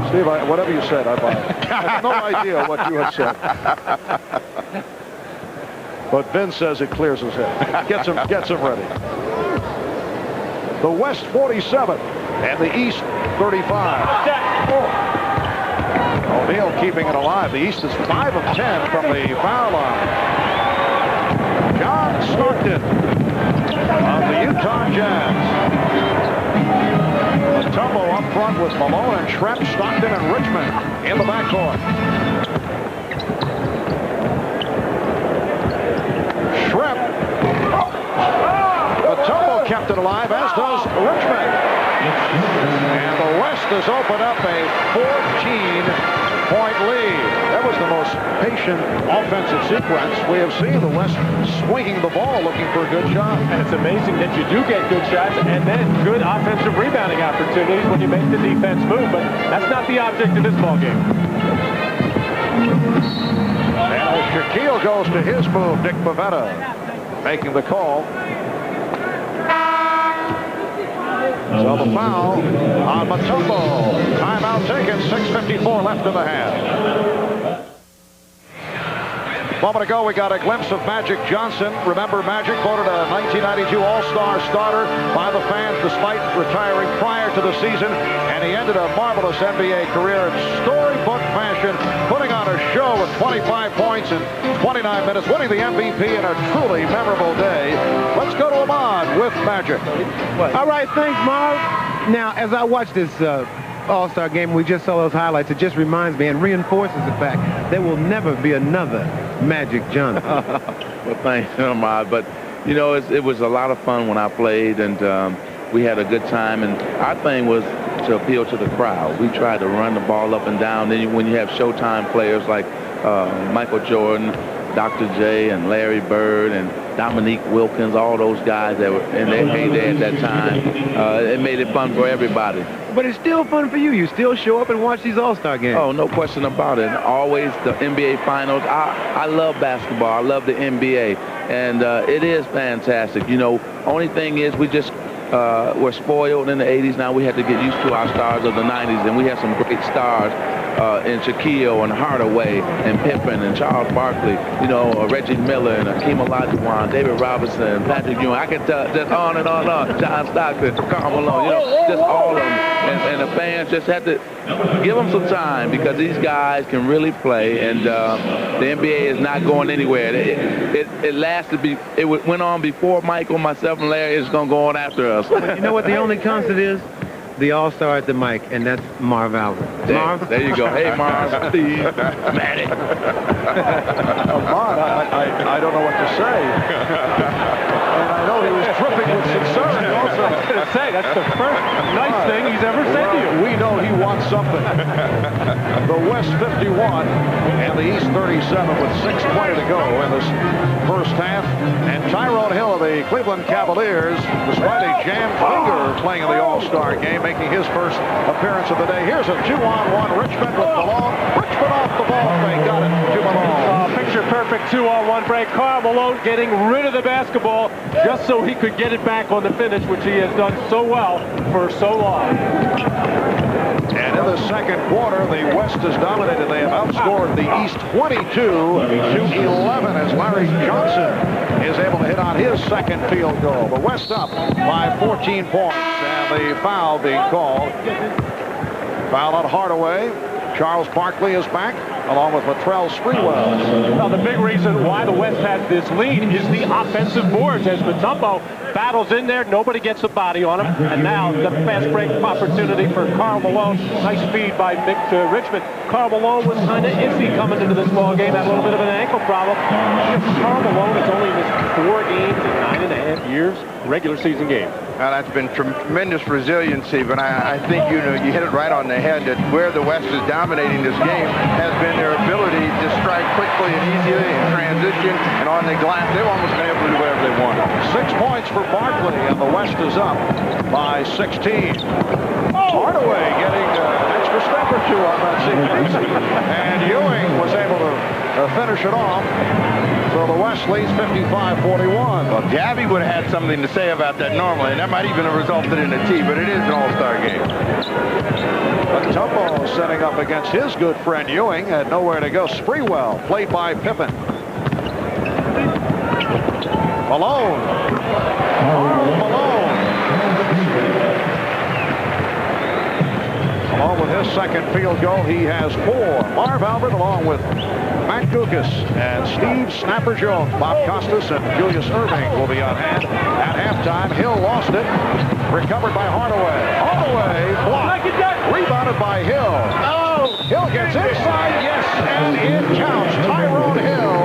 Steve, whatever you said, I buy it. I have no idea what you had said. But Vin says it clears his head. Gets him ready. The West 47 and the East 35. O'Neal keeping it alive. The East is 5 of 10 from the foul line. John Stockton of the Utah Jazz. Mutombo up front with Malone and Shrep, Stockton and Richmond in the backcourt. Shrep. Mutombo kept it alive, as does Richmond. And the West has opened up a 14-point lead. That was the most patient offensive sequence we have seen. The West swinging the ball, looking for a good shot. And it's amazing that you do get good shots and then good offensive rebounding opportunities when you make the defense move. But that's not the object of this ball game. And as Shaquille goes to his move, Dick Pavetta making the call. So the foul on Mutombo. Timeout taken, 6:54 left in the half. A moment ago, we got a glimpse of Magic Johnson. Remember, Magic voted a 1992 All-Star starter by the fans despite retiring prior to the season. And he ended a marvelous NBA career in storybook fashion, putting on a show with 25 points in 29 minutes, winning the MVP in a truly memorable day. Let's go to Ahmad with Magic. All right, thanks, Marv. Now, as I watch this All-Star game, we just saw those highlights. It just reminds me and reinforces the fact there will never be another Magic Johnson. Well, thanks, Ahmad. But, you know, it was a lot of fun when I played, and we had a good time. And our thing was to appeal to the crowd. We tried to run the ball up and down. Then when you have Showtime players like Michael Jordan, Dr. J, and Larry Bird, and Dominique Wilkins, all those guys that were in their heyday at that time, it made it fun for everybody. But it's still fun for you. You still show up and watch these All-Star games. Oh, no question about it. Always the NBA Finals. I love basketball. I love the NBA. And it is fantastic. You know, only thing is we just were spoiled in the 80s. Now we had to get used to our stars of the 90s. And we had some great stars in Shaquille and Hardaway and Pippen and Charles Barkley, you know, Reggie Miller and Hakeem Olajuwon, David Robinson, Patrick Ewing. I could tell just on and on and on. John Stockton, Karl Malone, you know, just all of them. And the fans just had to give them some time because these guys can really play. And the NBA is not going anywhere. It lasted. It went on before Michael, myself, and Larry is going to go on after us. You know what the only constant is? The All-Star at the mic, and that's Marv Albert. Marv? There you go. Hey, Marv, Steve, Matty. Ahmad, I don't know what to say. And I know he was dripping with sincerity also. I was going to say, that's the first nice thing he's ever said to you. We know he wants something. The West 51 and the East 37 with 6:20 to go in this first half. And Tyrone Hill of the Cleveland Cavaliers, despite a jammed finger playing in the All-Star game, making his first appearance of the day. Here's a 2-on-1. Richmond with Malone. Richmond off the ball fake. Got it to Malone. Picture-perfect 2-on-1 break. Karl Malone getting rid of the basketball just so he could get it back on the finish, which he has done so well for so long. And in the second quarter, the West is dominated. They have outscored the East 22-11 as Larry Johnson is able to hit on his second field goal. The West up by 14 points, and the foul being called. Foul on Hardaway. Charles Barkley is back, along with Latrell Sprewell. Now, the big reason why the West has this lead is the offensive boards. As Mutombo battles in there, nobody gets a body on him. And now the fast break opportunity for Karl Malone. Nice feed by Mitch Richmond. Karl Malone was kind of iffy coming into this ball game, had a little bit of an ankle problem. Karl Malone has only missed 4 games in 9.5 years, regular season game. Now, that's been tremendous resiliency, but I think you hit it right on the head that where the West is dominating this game has been their ability to strike quickly and easily in transition and on the glass. They've almost been able to do whatever they want. 6 points for Barkley, and the West is up by 16. Hardaway getting an extra step or two on that sequence, and Ewing was able to finish it off. So the West leads 55-41. Well, Javi would have had something to say about that normally, and that might even have resulted in a tee, but it is an all-star game. Mutombo setting up against his good friend Ewing, had nowhere to go. Sprewell, played by Pippen. Malone. Malone. Along with his second field goal, he has 4. Marv Albert, along with Mac Dukas and Steve Snapper Jones. Bob Costas and Julius Erving will be on hand at halftime. Hill lost it. Recovered by Hardaway. Hardaway blocked. Rebounded by Hill. Oh! Hill gets inside. Yes, and it counts. Tyrone Hill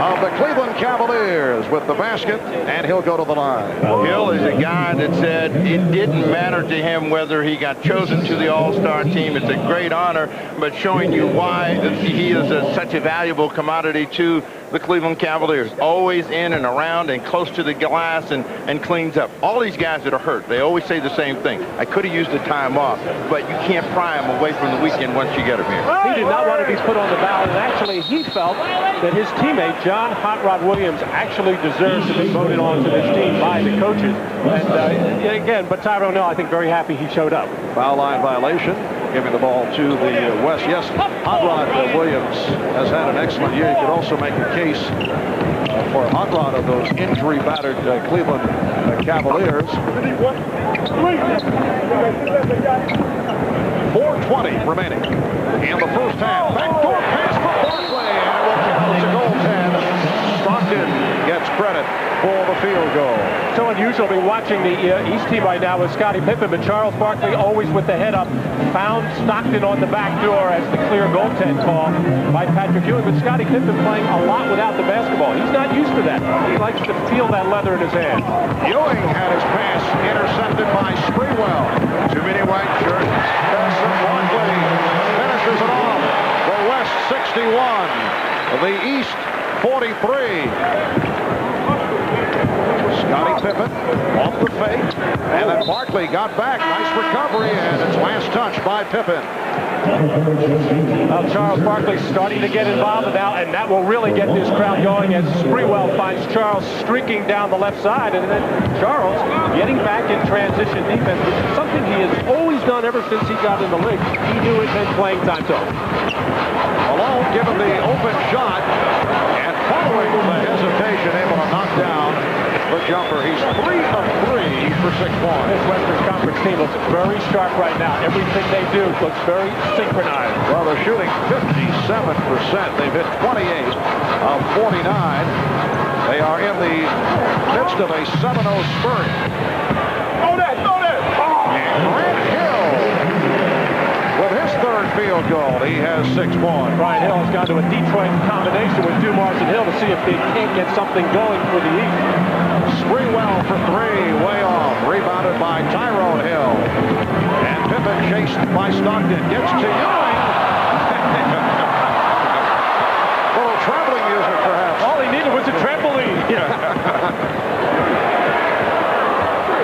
of the Cleveland Cavaliers with the basket, and he'll go to the line. Hill is a guy that said it didn't matter to him whether he got chosen to the All-Star team. It's a great honor, but showing you why he is such a valuable commodity to the Cleveland Cavaliers. Always in and around and close to the glass and cleans up. All these guys that are hurt, they always say the same thing. I could have used the time off, but you can't pry them away from the weekend once you get them here. He did not want to be put on the ballot, and actually he felt that his teammate, John Hot Rod Williams, actually deserves to be voted on to this team by the coaches. And again, but Tyrone Hill, I think, very happy he showed up. Foul line violation, giving the ball to the West. Yes, Hot Rod Williams has had an excellent year. You could also make a case for Hot Rod of those injury-battered Cleveland Cavaliers. 4:20 remaining in the first half. Backdoor pass for Barkley, and it will count as a goaltend. Stockton gets credit for the field goal. So unusual to be watching the East team right now with Scottie Pippen, but Charles Barkley always with the head up, found Stockton on the back door as the clear goaltend call by Patrick Ewing. But Scottie Pippen playing a lot without the basketball. He's not used to that. He likes to feel that leather in his hand. Ewing had his pass intercepted by Sprewell. Too many white shirts. Benson Barkley finishes it off. The West 61. The East 43. Scottie Pippen off the fake, and then Barkley got back. Nice recovery, and it's last touch by Pippen. Well, Charles Barkley starting to get involved now, and that will really get this crowd going as Sprewell finds Charles streaking down the left side, and then Charles getting back in transition defense, which is something he has always done ever since he got in the league. He knew it meant playing time to him. Malone given the open shot, and following the hesitation, able to knock down the jumper. He's 3 of 3 for 6 points. This Western Conference team looks very sharp right now. Everything they do looks very synchronized. Well, they're shooting 57%. They've hit 28 of 49. They are in the midst of a 7-0 spurt. And Grant Hill with his third field goal. He has 6 points. Brian Hill has gone to a Detroit combination with Dumars and Hill to see if they can't get something going for the East. Sprewell for 3, way off. Rebounded by Tyrone Hill. And Pippen chased by Stockton. Gets to Ewing. A little traveling music, perhaps. All he needed was a trampoline.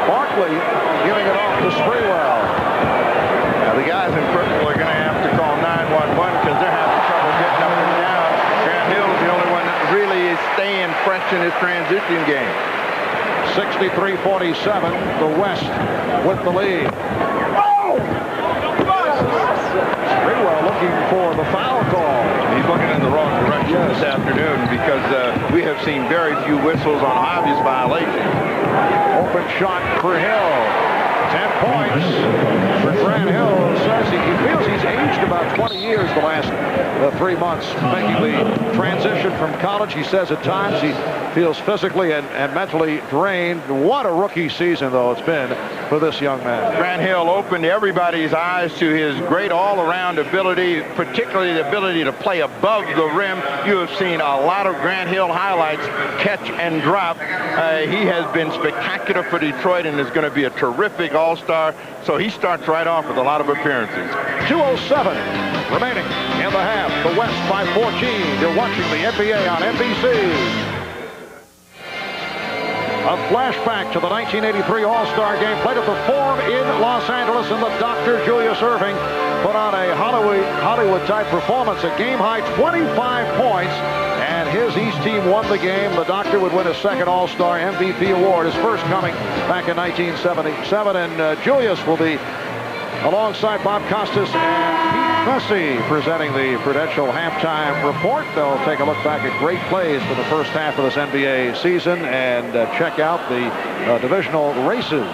Barkley giving it off to Sprewell. Now, the guys in purple are going to have to call 911 because they're having trouble getting up and down. Grant Hill's the only one that really is staying fresh in his transition game. 63-47, the West with the lead. Sprewell looking for the foul call. He's looking in the wrong direction this afternoon because we have seen very few whistles on obvious violations. Open shot for Hill. 10 points for Grant Hill. Says he feels he's aged about 20 years the last 3 months, making the transition from college. He says at times he feels physically and mentally drained. What a rookie season, though, it's been for this young man. Grant Hill opened everybody's eyes to his great all-around ability, particularly the ability to play above the rim. You have seen a lot of Grant Hill highlights, catch and drop. He has been spectacular for Detroit and is going to be a terrific all-star. So he starts right off with a lot of appearances. 2:07 remaining in the half. The West by 14. You're watching the NBA on NBC. A flashback to the 1983 All-Star Game played at the Forum in Los Angeles, and the Dr. Julius Erving put on a Hollywood-type performance. A game-high 25 points, and his East team won the game. The Doctor would win his second All-Star MVP award, his first coming back in 1977, and Julius will be alongside Bob Costas and Pete Messi presenting the Prudential halftime report. They'll take a look back at great plays for the first half of this NBA season and check out the divisional races.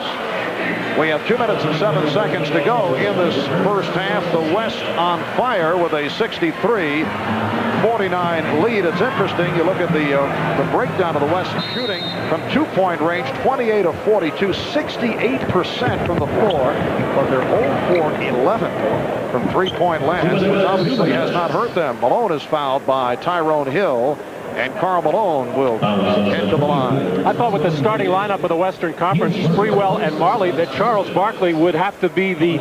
We have 2 minutes and 7 seconds to go in this first half. The West on fire with a 63-49 lead. It's interesting. You look at the breakdown of the West shooting from 2-point range, 28 of 42, 68% from the floor, but they're 0 for 11 from 3-point land, which obviously has not hurt them. Malone is fouled by Tyrone Hill, And Karl Malone will head to the line. I thought with the starting lineup of the Western Conference, Sprewell and Marley, that Charles Barkley would have to be the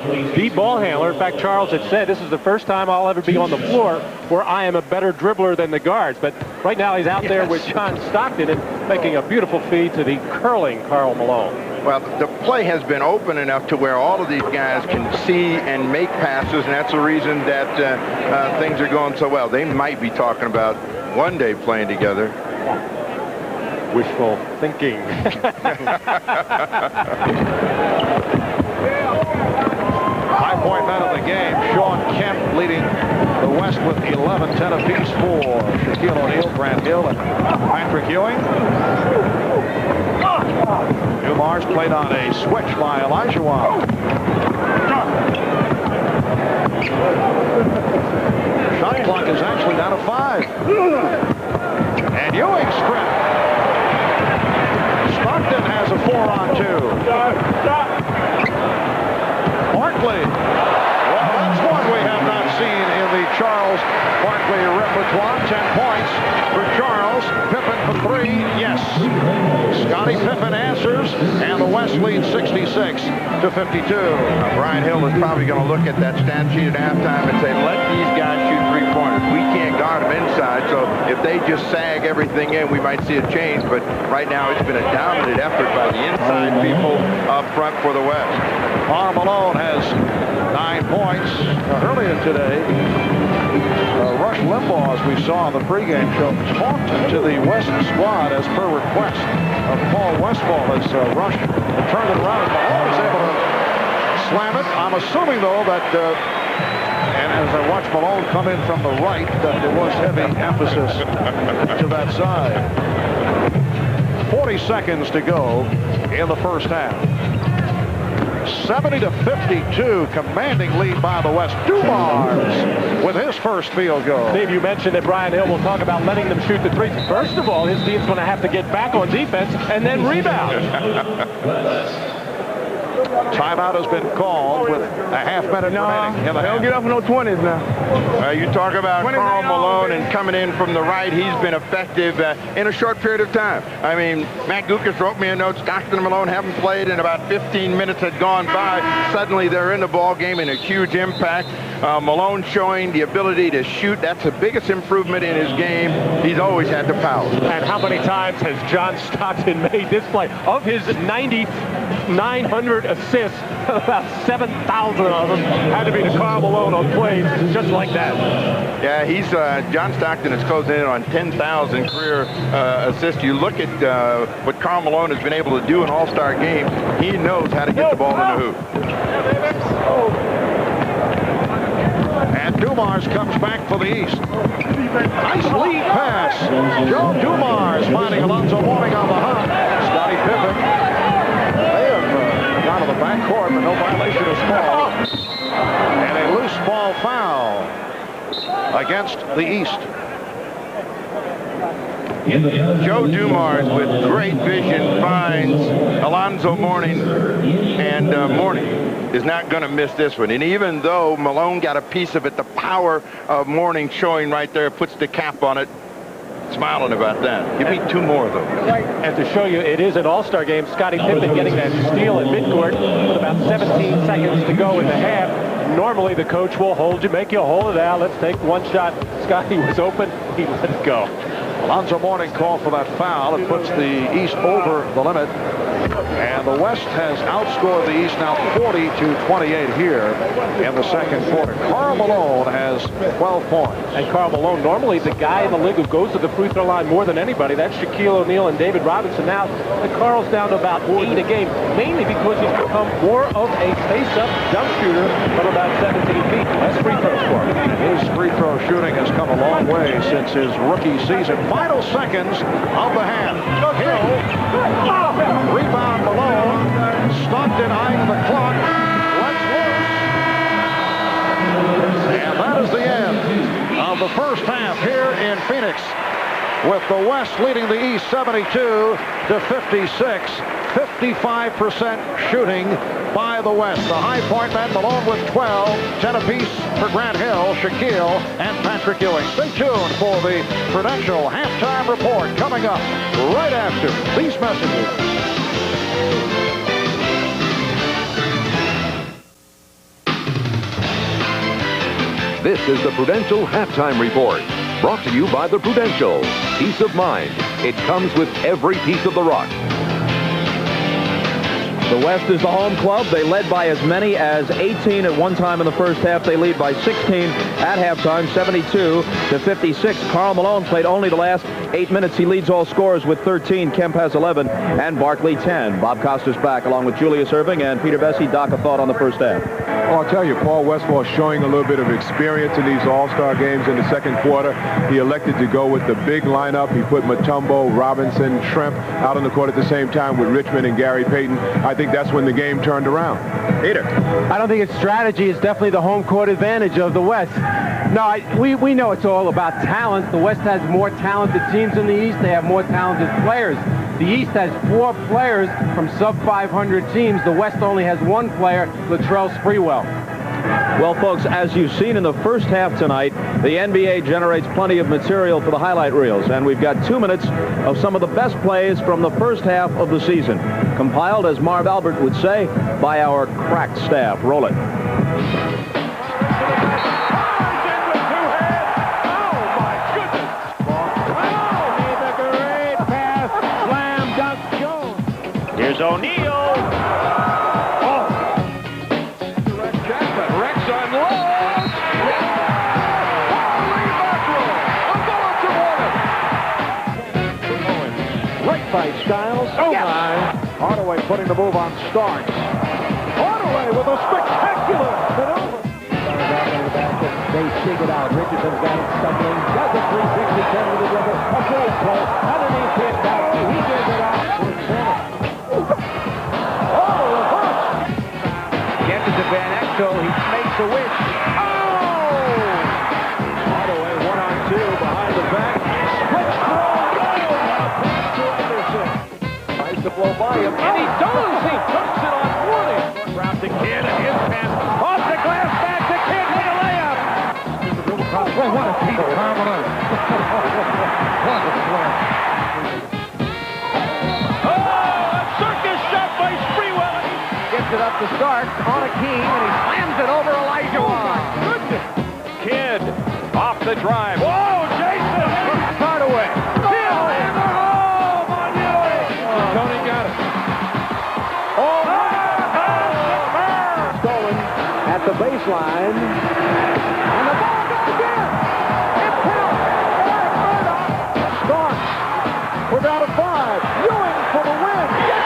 ball handler. In fact, Charles had said, this is the first time I'll ever be on the floor where I am a better dribbler than the guards. But right now he's out there with John Stockton and making a beautiful feed to the curling Karl Malone. Well, the play has been open enough to where all of these guys can see and make passes, and that's the reason that things are going so well. They might be talking about one day playing together. Wishful thinking. High point man of the game, Sean Kemp leading the West with 11, 10 apiece for Shaquille O'Neal, Grant Hill, and Patrick Ewing. Dumars played on a switch by Elijah Wan. Shot clock is actually down to 5. And Ewing strip. Stockton has a 4-on-2. Barkley. Well, that's one we have not seen in the Charles Barkley repertoire. 10 points for Charles. Pippen for 3. Yes. Scottie Pippen answers, and the West leads 66-52. Brian Hill is probably going to look at that stat sheet at halftime and say, let these guys shoot three-pointers. We can't guard them inside, so if they just sag everything in, we might see a change. But right now, it's been a dominant effort by the inside people up front for the West. Karl Malone has 9 points. Earlier today, Rush Limbaugh, as we saw on the pregame show, talked to the West squad as per request of Paul Westphal as Rush turned it around. Malone was able to slam it. I'm assuming, though, that, and as I watch Malone come in from the right, that there was heavy emphasis to that side. 40 seconds to go in the first half. 70-52, commanding lead by the West. Dumars with his first field goal. Steve, you mentioned that Brian Hill will talk about letting them shoot the threes. First of all, his team's going to have to get back on defense and then rebound. Timeout has been called with a half-minute remaining in the half. Don't get up in no 20s now. You talk about Karl Malone and coming in from the right. He's been effective in a short period of time. I mean, Matt Gukas wrote me a note. Stockton and Malone haven't played, and about 15 minutes had gone by. Suddenly, they're in the ball game and a huge impact. Malone showing the ability to shoot. That's the biggest improvement in his game. He's always had the power. And how many times has John Stockton made this play? Of his 900 assists, about 7,000 of them had to be to Karl Malone on plays just like that. Yeah, he's John Stockton is closing in on 10,000 career assists. You look at what Karl Malone has been able to do in all-star games. He knows how to get the ball in the hoop. And Dumars comes back for the East. Nice lead pass. Joe Dumars finding Alonzo Mourning on the hop. Scottie Pippen. They have gone to the backcourt, but no violation of small. And a loose ball foul against the East. Joe Dumars with great vision finds Alonzo Mourning, and Mourning is not going to miss this one. And even though Malone got a piece of it, the power of Mourning showing right there puts the cap on it. Smiling about that. Give me 2 more of those. And to show you it is an all-star game, Scottie Pippen getting that steal at midcourt with about 17 seconds to go in the half. Normally the coach will hold you, make you hold it out. Let's take one shot. Scottie was open. He let it go. Alonzo Mourning called for that foul. It puts the East over the limit. And the West has outscored the East now 40-28 here in the second quarter. Karl Malone has 12 points. And Karl Malone, normally the guy in the league who goes to the free throw line more than anybody. That's Shaquille O'Neal and David Robinson. Now, the Karl's down to about 8 a game, mainly because he's become more of a face-up jump shooter from about 17 feet. Less free throws for him. His free throw shooting has come a long way since his rookie season. Final seconds of the half. Hill. Rebound Malone. Stockton eyeing the clock. Let's loose. And that is the end of the first half here in Phoenix. with the West leading the East 72-56. 55% shooting by the West. The High Point men, Malone with 12, 10 apiece for Grant Hill, Shaquille, and Patrick Ewing. Stay tuned for the Prudential halftime report coming up right after these messages. This is the Prudential halftime report, brought to you by the Prudential. Peace of mind. It comes with every piece of the rock. The West is the home club. They led by as many as 18 at one time in the first half. They lead by 16 at halftime, 72-56. Karl Malone played only the last 8 minutes. He leads all scorers with 13. Kemp has 11, and Barkley 10. Bob Costas back along with Julius Erving and Peter Bessie. Doc, a thought on the first half. Oh, I'll tell you, Paul Westphal showing a little bit of experience in these all-star games in the second quarter. He elected to go with the big lineup. He put Mutombo, Robinson, Tremp out on the court at the same time with Richmond and Gary Payton. I think that's when the game turned around. Peter. I don't think it's strategy. It's definitely the home court advantage of the West. No, we know it's all about talent. The West has more talented teams than the East. They have more talented players. The East has 4 players from sub-500 teams. The West only has 1 player, Latrell Sprewell. Well, folks, as you've seen in the first half tonight, the NBA generates plenty of material for the highlight reels, and we've got 2 minutes of some of the best plays from the first half of the season, compiled, as Marv Albert would say, by our crack staff. Roll it. Here's O'Neal. By Skiles. Oh, yes. My. Hardaway putting the move on Starks. Hardaway with a spectacular maneuver. They dig it out. Richardson's got it stumbling. Does a 360, 10 with the dribble. A great play. Underneath his back. He gives it out. Oh, reverse. Gets it to Van Exel. He makes the wish. Oh! Hardaway 1-on-2 behind the back. Switch throw. Nice to blow by him, and he does! He tucks it on 20. Round to Kidd, and his pass off the glass, back to Kidd with a layup. Well, what a feat, Carmelo. What a play. Oh, a circus shot by Sprewell. Gets it up to Starks on a key, and he slams it over Elijah Wan. Oh, my goodness. Kidd off the drive. Whoa, Jason! Hardaway. Tony got it. Oh, stolen at the baseline. And the ball goes in. It counts. Eric Murdoch. Starks. We're down to 5. Ewing for the win. Yes.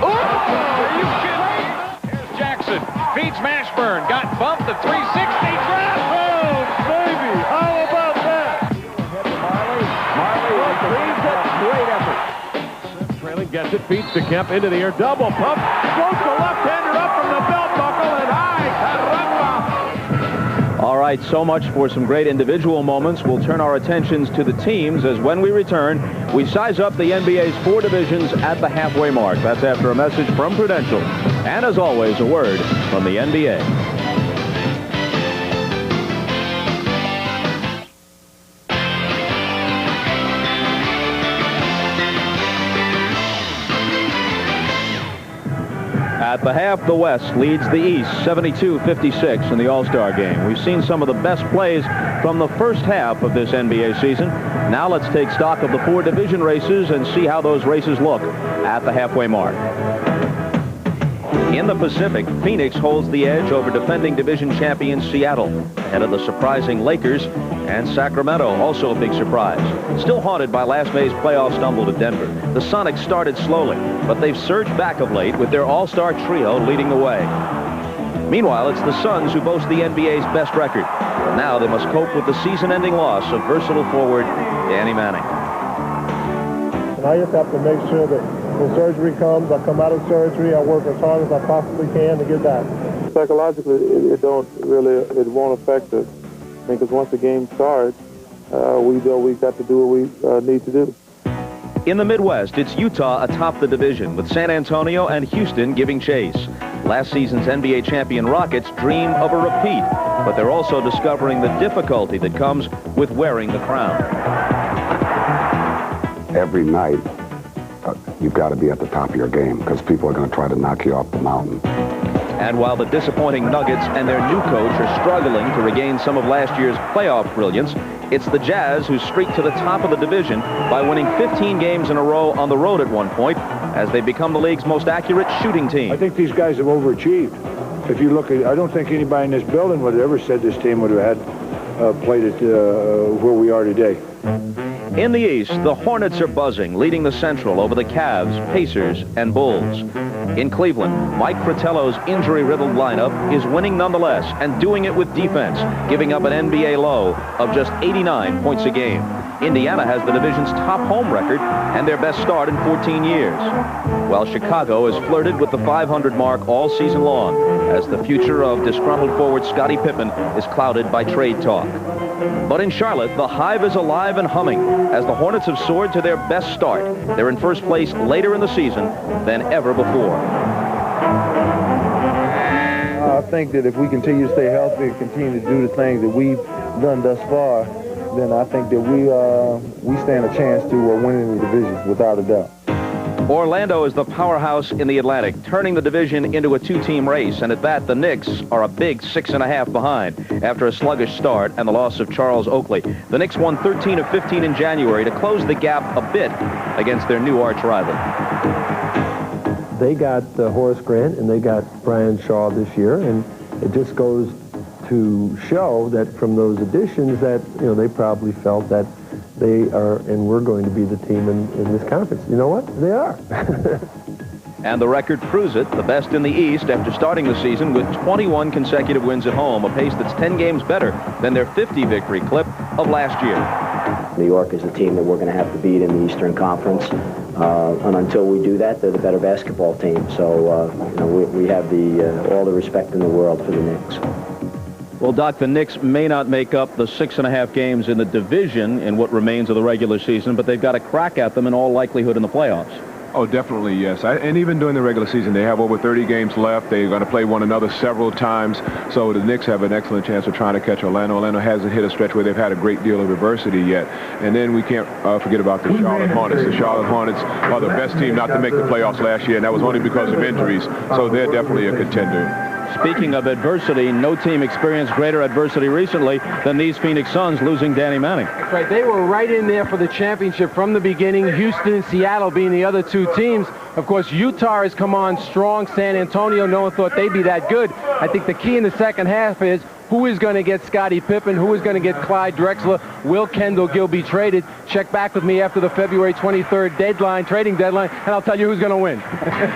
Oh, are you kidding? Here's Jackson. Feeds Mashburn. Got bumped to 360. Grab. Oh, baby. How about that? Great effort. Trailing, gets it, feeds to Kemp into the air, double pump, throws the left-hander up from the belt buckle, and high, caramba! All right, so much for some great individual moments. We'll turn our attentions to the teams as when we return, we size up the NBA's 4 divisions at the halfway mark. That's after a message from Prudential. And as always, a word from the NBA. At the half, the West leads the East 72-56 in the All-Star game. We've seen some of the best plays from the first half of this NBA season. Now let's take stock of the 4 division races and see how those races look at the halfway mark. In the Pacific, Phoenix holds the edge over defending division champion Seattle, ahead of the surprising Lakers, and Sacramento, also a big surprise. Still haunted by last May's playoff stumble to Denver, the Sonics started slowly, but they've surged back of late with their all-star trio leading the way. Meanwhile, it's the Suns who boast the NBA's best record, but now they must cope with the season-ending loss of versatile forward Danny Manning. And I just have to make sure that when surgery comes, I come out of surgery, I work as hard as I possibly can to get back. Psychologically, it won't affect us. because once the game starts, we've got to do what we need to do. In the Midwest, it's Utah atop the division, with San Antonio and Houston giving chase. Last season's NBA champion Rockets dream of a repeat, but they're also discovering the difficulty that comes with wearing the crown. Every night, you've got to be at the top of your game because people are going to try to knock you off the mountain. And while the disappointing Nuggets and their new coach are struggling to regain some of last year's playoff brilliance, it's the Jazz who streak to the top of the division by winning 15 games in a row on the road at one point, as they become the league's most accurate shooting team. I think these guys have overachieved. If you look at, I don't think anybody in this building would have ever said this team would have had played it where we are today. In the East, the Hornets are buzzing, leading the Central over the Cavs, Pacers, and Bulls. In Cleveland, Mike Fratello's injury-riddled lineup is winning nonetheless and doing it with defense, giving up an NBA low of just 89 points a game. Indiana has the division's top home record and their best start in 14 years, while Chicago has flirted with the 500 mark all season long, as the future of disgruntled forward Scottie Pippen is clouded by trade talk. But in Charlotte, the Hive is alive and humming as the Hornets have soared to their best start. They're in first place later in the season than ever before. I think that if we continue to stay healthy and continue to do the things that we've done thus far, then I think that we stand a chance to win the division, without a doubt. Orlando is the powerhouse in the Atlantic, turning the division into a two-team race, and at that, the Knicks are a big 6.5 behind after a sluggish start and the loss of Charles Oakley. The Knicks won 13 of 15 in January to close the gap a bit against their new arch rival. They got Horace Grant and they got Brian Shaw this year, and it just goes to show that from those additions that, they probably felt that they are and we're going to be the team in this conference. You know what? They are. And the record proves it, the best in the East after starting the season with 21 consecutive wins at home, a pace that's 10 games better than their 50-victory clip of last year. New York is the team that we're going to have to beat in the Eastern Conference. And until we do that, they're the better basketball team. So, we have all the respect in the world for the Knicks. Well, Doc, the Knicks may not make up the 6.5 games in the division in what remains of the regular season, but they've got a crack at them in all likelihood in the playoffs. Oh, definitely, yes. And even during the regular season, they have over 30 games left. They're going to play one another several times. So the Knicks have an excellent chance of trying to catch Orlando. Orlando hasn't hit a stretch where they've had a great deal of adversity yet. And then we can't forget about the Charlotte Hornets. The Charlotte Hornets are the best team not to make the playoffs last year, and that was only because of injuries. So they're definitely a contender. Speaking of adversity, no team experienced greater adversity recently than these Phoenix Suns losing Danny Manning. That's right. They were right in there for the championship from the beginning, Houston and Seattle being the other two teams. Of course, Utah has come on strong. San Antonio, no one thought they'd be that good. I think the key in the second half is who is going to get Scottie Pippen, who is going to get Clyde Drexler, will Kendall Gill be traded? Check back with me after the February 23rd trading deadline, and I'll tell you who's going to win.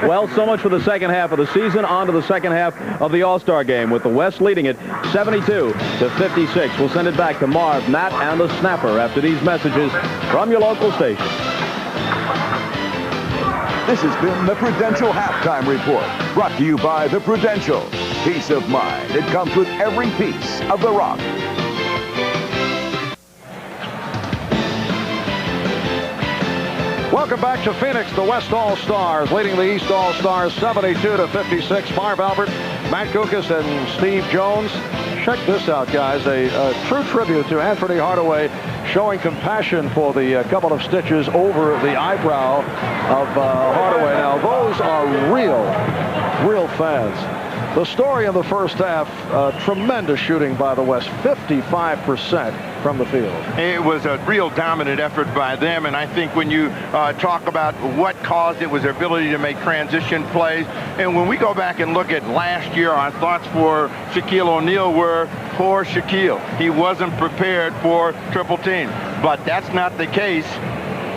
Well, so much for the second half of the season. On to the second half of the All-Star game, with the West leading it 72-56. We'll send it back to Marv, Matt, and the Snapper after these messages from your local station. This has been the Prudential Halftime Report, brought to you by the Prudential. Peace of mind. It comes with every piece of the rock. Welcome back to Phoenix. The West All-Stars leading the East All-Stars 72-56. Marv Albert, Matt Kukas, and Steve Jones. Check this out, guys. A true tribute to Anthony Hardaway, showing compassion for the couple of stitches over the eyebrow of Hardaway. Now, those are real fans. The story in the first half, tremendous shooting by the West, 55% from the field. It was a real dominant effort by them, and I think when you talk about what caused it was their ability to make transition plays. And when we go back and look at last year, our thoughts for Shaquille O'Neal were, poor Shaquille. He wasn't prepared for triple team. But that's not the case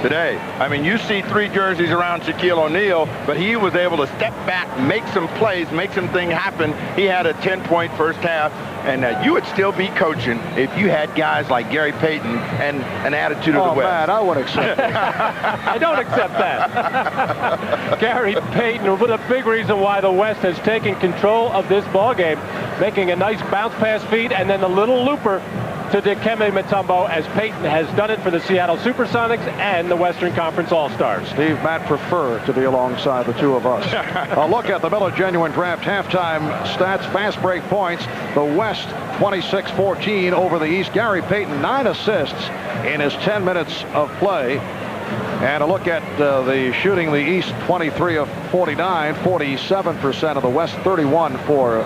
today. I mean, you see 3 jerseys around Shaquille O'Neal, but he was able to step back, make some plays, make some things happen. He had a 10-point first half, and you would still be coaching if you had guys like Gary Payton and an attitude of the West. Oh, man, I would accept that. I don't accept that. Gary Payton, with a big reason why the West has taken control of this ball game, making a nice bounce pass feed, and then the little looper to Dikembe Mutombo, as Peyton has done it for the Seattle Supersonics and the Western Conference All-Stars. Steve, Matt prefer to be alongside the two of us. A look at the Miller Genuine Draft halftime stats, fast break points. The West 26-14 over the East. Gary Payton 9 assists in his 10 minutes of play. And a look at the shooting, the East 23 of 49, 47% of the West 31 for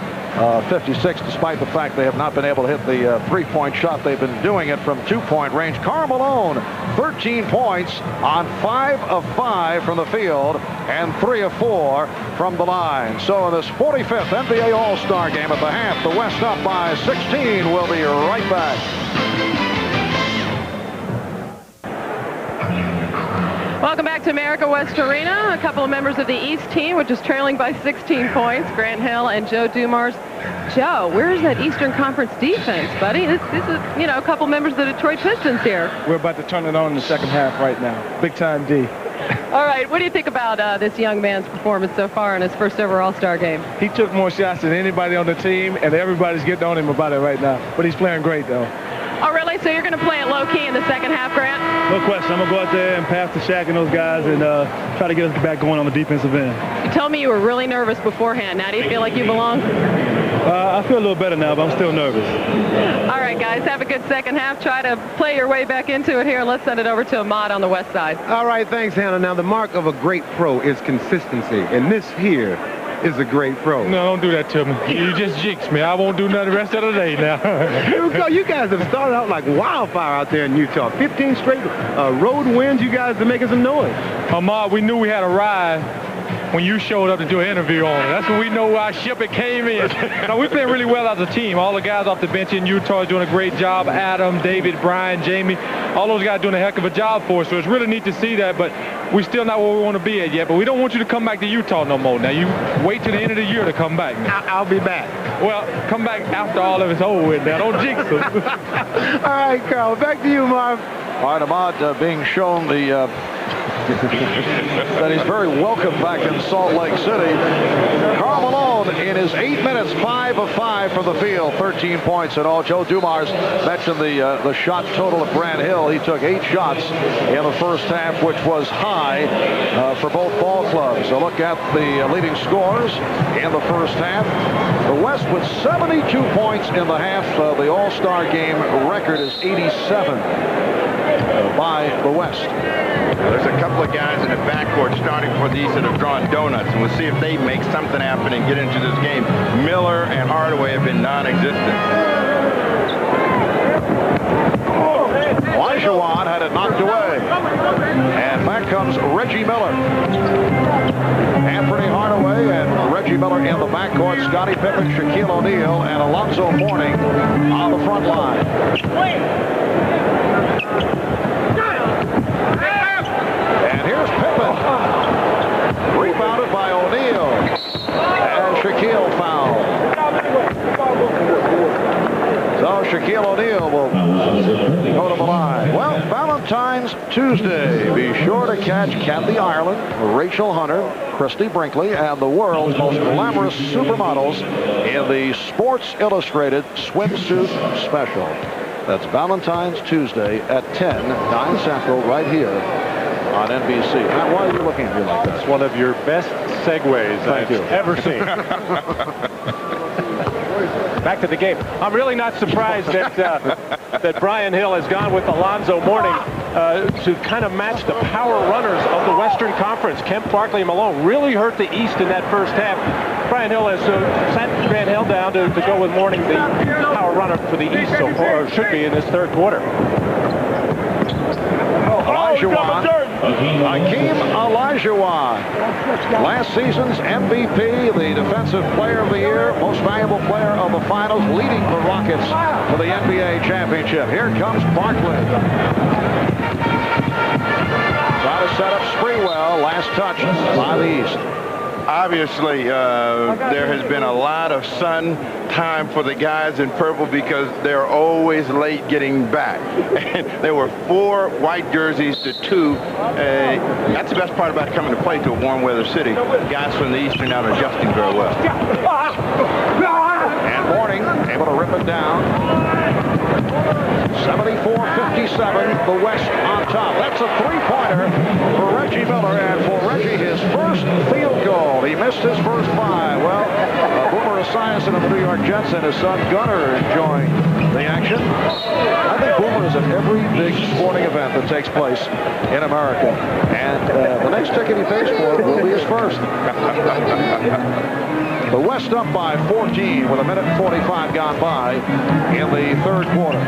56, despite the fact they have not been able to hit the three-point shot. They've been doing it from two-point range. Karl Malone, 13 points on 5 of 5 from the field and 3 of 4 from the line. So in this 45th NBA All-Star game at the half, the West up by 16. We'll be right back. Welcome back to America West Arena. A couple of members of the East team, which is trailing by 16 points, Grant Hill and Joe Dumars. Joe, where's that Eastern Conference defense, buddy? This is, you know, a couple members of the Detroit Pistons here. We're about to turn it on in the second half right now. Big time D. All right, what do you think about this young man's performance so far in his first ever All-Star game? He took more shots than anybody on the team, and everybody's getting on him about it right now. But he's playing great, though. Oh, really? So you're going to play it low-key in the second half, Grant? No question. I'm going to go out there and pass to Shaq and those guys and try to get us back going on the defensive end. You told me you were really nervous beforehand. Now do you feel like you belong? I feel a little better now, but I'm still nervous. All right, guys, have a good second half. Try to play your way back into it here, and let's send it over to Ahmad on the west side. All right, thanks, Hannah. Now, the mark of a great pro is consistency, and this here is a great pro. No, don't do that to me. You just jinxed me. I won't do nothing the rest of the day now. You guys have started out like wildfire out there in Utah. 15 straight road wins. You guys are making some noise. Ahmad, we knew we had a ride when you showed up to do an interview on it. That's when we know our ship it came in. Now, we've playing really well as a team. All the guys off the bench in Utah are doing a great job. Adam, David, Brian, Jamie, all those guys doing a heck of a job for us. So it's really neat to see that, but we're still not where we want to be at yet. But we don't want you to come back to Utah no more. Now, you wait till the end of the year to come back. I'll be back. Well, come back after all of it's over with now. Don't jinx us. All right, Carl, back to you, Marv. All right, Ahmad being shown the that he's very welcome back in Salt Lake City. Karl Malone in his 8 minutes, 5 of 5 from the field, 13 points in all. Joe Dumars mentioned the shot total of Grant Hill. He took 8 shots in the first half, which was high for both ball clubs. So look at the leading scorers in the first half. The West with 72 points in the half. The All-Star game record is 87 by the West. There's a couple of guys in the backcourt starting for the East that have drawn donuts, and we'll see if they make something happen and get into this game. Miller and Hardaway have been non-existent. Olajuwon had it knocked away. And back comes Reggie Miller. Anthony Hardaway and Reggie Miller in the backcourt. Scottie Pippen, Shaquille O'Neal, and Alonzo Mourning on the front line. And here's Pippen. Rebounded by O'Neal. And Shaquille fouled. So Shaquille O'Neal will go to the line. Well, Valentine's Tuesday. Be sure to catch Kathy Ireland, Rachel Hunter, Christy Brinkley, and the world's most glamorous supermodels in the Sports Illustrated Swimsuit Special. That's Valentine's Tuesday at 10, 9 Central, right here on NBC. Matt, why are you looking at me like that? It's one of your best segues I've ever seen. Back to the game. I'm really not surprised that that Brian Hill has gone with Alonzo Mourning to kind of match the power runners of the Western Conference. Kemp, Barkley, and Malone really hurt the East in that first half. Brian Hill has sat Grant Hill down to go with Mourning, the power runner for the East so far, or should be in this third quarter. Olajuwon. Hakeem Olajuwon. Last season's MVP, the Defensive Player of the Year, Most Valuable Player of the Finals, leading the Rockets to the NBA Championship. Here comes Barkley. Try to set up Sprewell. Last touch by the East. Obviously, there has been a lot of sun time for the guys in purple because they're always late getting back. And there were 4 white jerseys to 2. That's the best part about coming to play to a warm weather city. Guys from the East are not adjusting very well. And Mourning able to rip it down. 74-57, the West on top. That's a three-pointer for Reggie Miller, and for Reggie, his first field goal. He missed his first 5. Well, Boomer Esiason of the New York Jets and his son Gunnar enjoying the action. I think Boomer is at every big sporting event that takes place in America, and the next ticket he pays for will be his first. The West up by 14 with 1:45 gone by in the third quarter.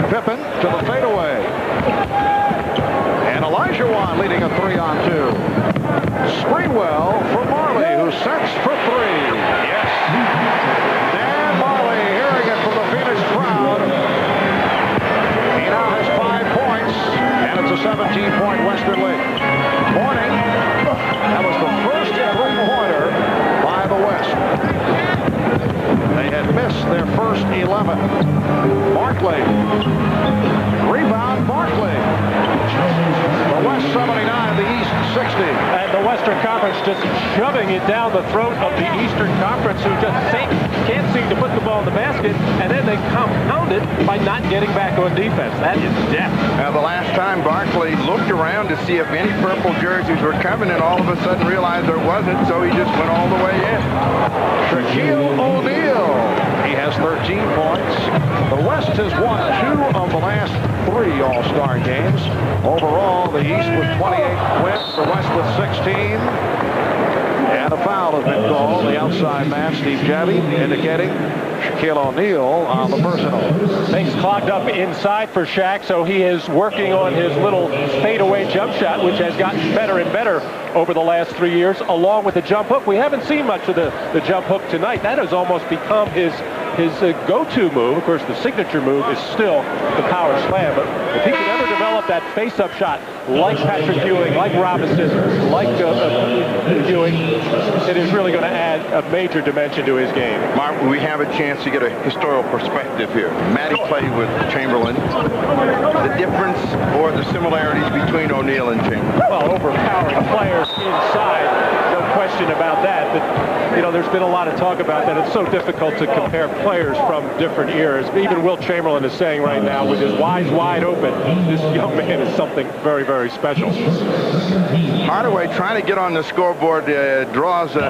Pippen to the fadeaway. And Elijah Wan leading a 3-on-2. Springwell for Marley, who sets for 3. Yes. Dan Marley hearing it from the Phoenix crowd. He now has 5 points, and it's a 17-point Western lead. Morning. That was the first three-pointer by the West. They had missed their first 11. Barkley. Rebound, Barkley. The West 79, the East 60. And the Western Conference just shoving it down the throat of the Eastern Conference, who just can't seem to put the ball in the basket, and then they compound it by not getting back on defense. That is depth. The last time Barkley looked around to see if any purple jerseys were coming, and all of a sudden realized there wasn't, so he just went all the way in. Shaquille O'Neal. He has 13 points. The West has won 2 of the last 3 All-Star games. Overall, the East with 28 wins, the West with 16. And a foul has been called. The outside man, Steve Javie, indicating Shaquille O'Neal on the personal. Things clogged up inside for Shaq, so he is working on his little fadeaway jump shot, which has gotten better and better over the last 3 years, along with the jump hook. We haven't seen much of the jump hook tonight. That has almost become his go-to move. Of course, the signature move is still the power slam. But if he can ever develop that face-up shot like Patrick Ewing, like Robinson, like Ewing, it is really going to add a major dimension to his game. Mark, we have a chance to get a historical perspective here. Matty played with Chamberlain. The difference or the similarities between O'Neal and Chamberlain? Well, overpowering players inside, no question about that. But, you know, there's been a lot of talk about that. It's so difficult to compare players from different eras. Even Wilt Chamberlain is saying right now, with his eyes wide open, this young man is something very, very special. Hardaway trying to get on the scoreboard, draws a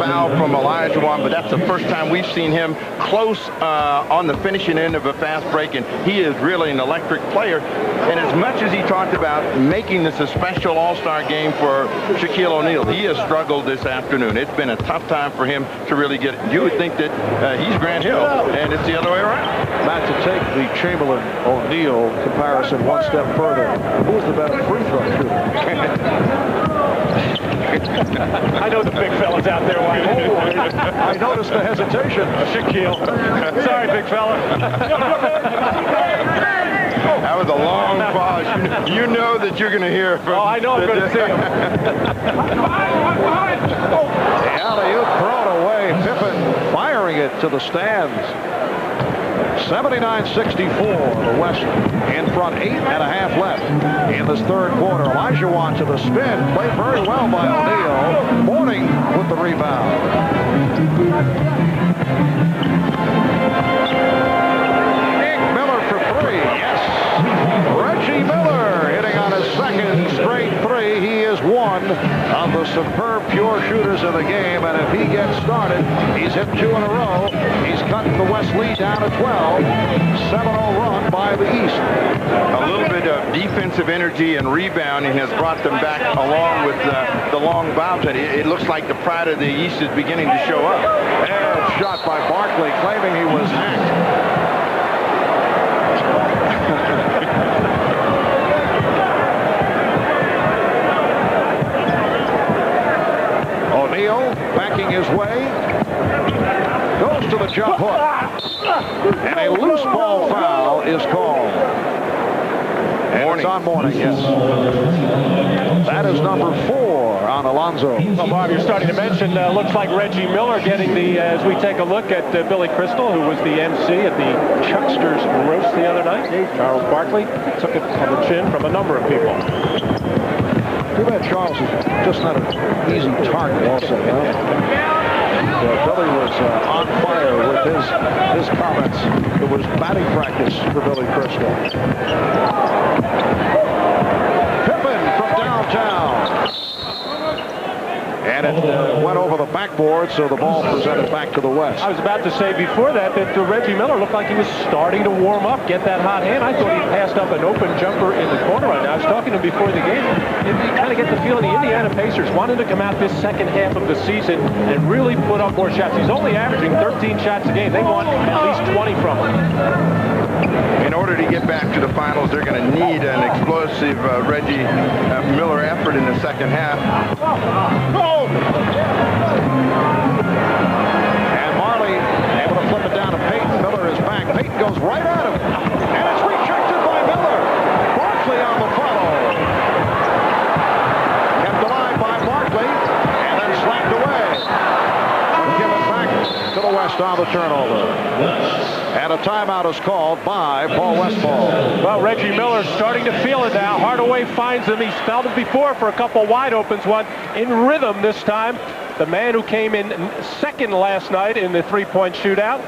foul from Elijah Wan, but that's the first time we've seen him close on the finishing end of a fast break, and he is really an electric player. And as much as he talked about making this a special All-Star game for Shaquille O'Neal, he has struggled this afternoon. It's been a tough time for him to really get it. You would think that he's Grant Hill, and it's the other way around. Matt, to take the Chamberlain-O'Neal comparison one step further, who's the better free throw shooter? I know the big fellas out there. I noticed the hesitation. Shaquille. Sorry, big fella. That was a long pause. You know that you're going to hear from... Oh, I know I'm going to see him. The alley-oop thrown away. Pippen firing it to the stands. 79-64. The West in front, 8.5 left in this third quarter. Elijah Wan to the spin. Played very well by O'Neal. Morning with the rebound. Nick Miller for 3. Yes. Reggie Miller hitting on his second straight 3. He is one of the superb pure shooters in the game, and if he gets started, he's hit 2 in a row. He's cut the West lead down to 12. 7-0 run by the East. A little bit of defensive energy and rebounding has brought them back along with the long bounce. And it looks like the pride of the East is beginning to show up. And shot by Barkley, claiming he was hacked. O'Neal backing his way. Goes to the jump hook. And a loose ball foul is called. And it's on Morning, yes. That is number 4 on Alonzo. Well, Bob, you're starting to mention, looks like Reggie Miller getting the, as we take a look at Billy Crystal, who was the MC at the Chucksters Roast the other night. Charles Barkley took it on the chin from a number of people. Too bad Charles is just not an easy target also, huh? Billy was on fire with his comments. It was batting practice for Billy Crystal. Pippen from downtown. And it went over the backboard, so the ball presented back to the West. I was about to say before that Reggie Miller looked like he was starting to warm up, get that hot hand. I thought he passed up an open jumper in the corner right now. I was talking to him before the game. You kind of get the feeling the Indiana Pacers wanted to come out this second half of the season and really put up more shots. He's only averaging 13 shots a game. They want at least 20 from him. In order to get back to the finals, they're going to need an explosive Reggie Miller effort in the second half. And Marley able to flip it down to Peyton. Miller is back. Peyton goes right at him. And it's rejected by Miller. Barkley on the follow. Kept alive by Barkley. And then slapped away. Give it back to the West on the turnover. And a timeout is called by Paul Westphal. Well, Reggie Miller starting to feel it now. Hardaway finds him. He's fouled him before for a couple wide opens. One in rhythm this time. The man who came in second last night in the three-point shootout.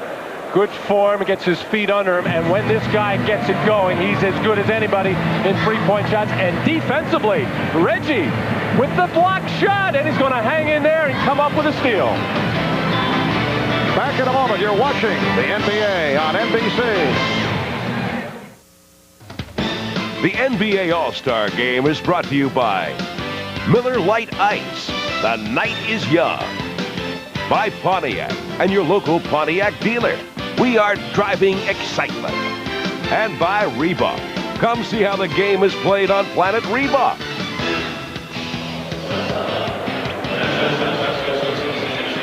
Good form, gets his feet under him, and when this guy gets it going, he's as good as anybody in three-point shots. And defensively, Reggie with the block shot, and he's going to hang in there and come up with a steal. Back in a moment. You're watching the NBA on NBC. The NBA All-Star Game is brought to you by Miller Lite Ice. The night is young. By Pontiac and your local Pontiac dealer. We are driving excitement. And by Reebok. Come see how the game is played on Planet Reebok.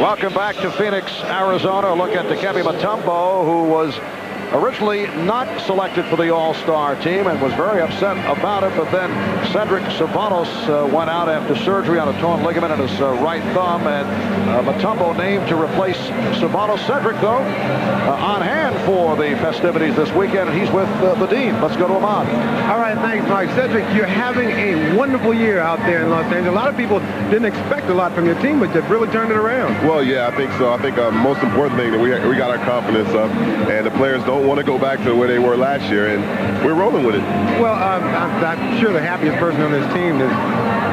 Welcome back to Phoenix, Arizona. Look at Dikembe Mutombo, who was originally not selected for the All-Star team and was very upset about it, but then Cedric Ceballos went out after surgery on a torn ligament in his right thumb, and Mutombo named to replace Ceballos. Cedric, though, on hand for the festivities this weekend, and he's with the Dean. Let's go to Ahmad. All right, thanks, Mike. Cedric, you're having a wonderful year out there in Los Angeles. A lot of people didn't expect a lot from your team, but you've really turned it around. Well, yeah, I think so. I think most important thing that we got our confidence up, and the players don't want to go back to where they were last year, and we're rolling with it. Well, I'm sure the happiest person on this team is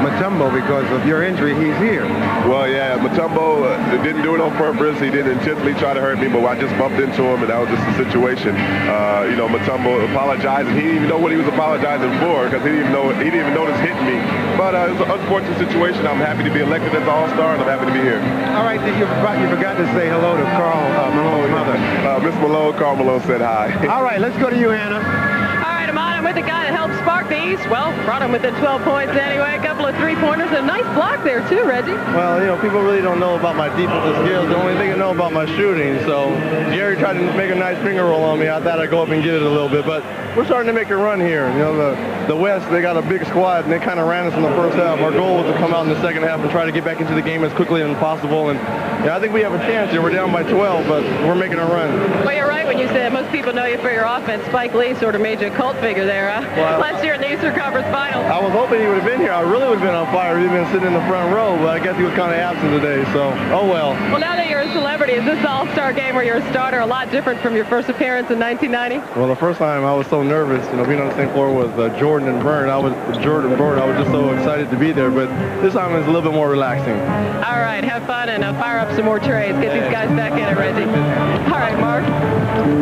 Mutombo because of your injury. He's here. Well, yeah, Mutombo didn't do it on purpose. He didn't intentionally try to hurt me, but I just bumped into him, and that was just the situation. You know, Mutombo apologized, and he didn't even know what he was apologizing for because he didn't even notice hitting me. But it was an unfortunate situation. I'm happy to be elected as All-Star, and I'm happy to be here. All right, you forgot to say hello to Carl Malone's mother. Miss Malone, Carl Malone said hi. All right, let's go to you, Hannah. All right, I'm with the guy that helped spark the East. Well, brought him within 12 points anyway. A couple of three-pointers. A nice block there, too, Reggie. Well, you know, people really don't know about my defensive skills. The only thing they know about my shooting. So Jerry tried to make a nice finger roll on me. I thought I'd go up and get it a little bit. But we're starting to make a run here. You know, the West, they got a big squad, and they kind of ran us in the first half. Our goal was to come out in the second half and try to get back into the game as quickly as possible. And yeah, I think we have a chance here. We're down by 12, but we're making a run. Well, you're right when you said most people know you for your offense. Spike Lee sort of made you a cult figure there, huh? Well, last year in the Eastern Conference Finals. I was hoping he would have been here. I really would have been on fire. He'd been sitting in the front row, but I guess he was kind of absent today, so oh well. Well, now that you're a celebrity, is this All-Star game where you're a starter a lot different from your first appearance in 1990? Well, the first time I was so nervous, you know, being on the same floor with Jordan and Byrne. I was just so excited to be there, but this time it's a little bit more relaxing. All right, have fun and fire up some more trays. Get these guys back in it, Reggie. All right, Mark.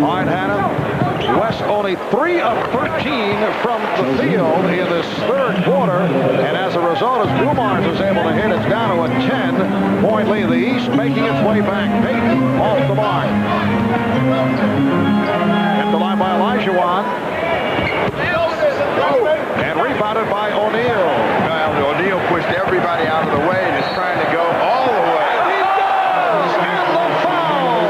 All right, Hannah. West only 3 of 13 from the field in this third quarter, and as a result, as Dumars is able to hit, it's down to a 10-point lead. The East making its way back. Peyton off the mark. Hit the line by Olajuwon. And rebounded by O'Neal. Well, O'Neal pushed everybody out of the way and is trying to go all the way. And the foul!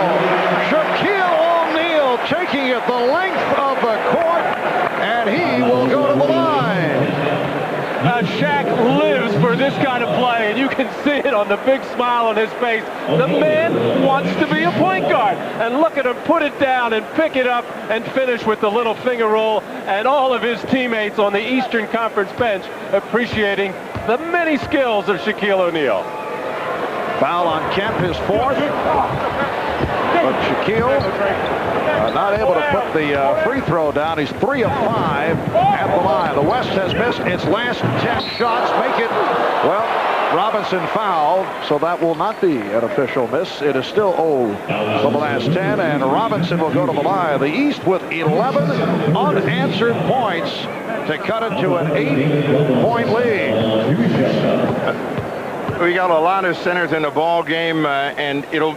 Shaquille O'Neal taking it the length of the court, and he will go to the line. Shaq lives for this kind of play, and you can see it on the big smile on his face. The man wants to be a point guard, and look at him put it down and pick it up and finish with the little finger roll, and all of his teammates on the Eastern Conference bench appreciating the many skills of Shaquille O'Neal. Foul on Kemp, his fourth. But Shaquille not able to put the free throw down. He's 3 of 5 at the line. The West has missed its last 10 shots. Make it, well, Robinson fouled, so that will not be an official miss. It is still 0 for the last 10, and Robinson will go to the line. The East with 11 unanswered points to cut it to an 8-point lead. We got a lot of centers in the ball game, and it'll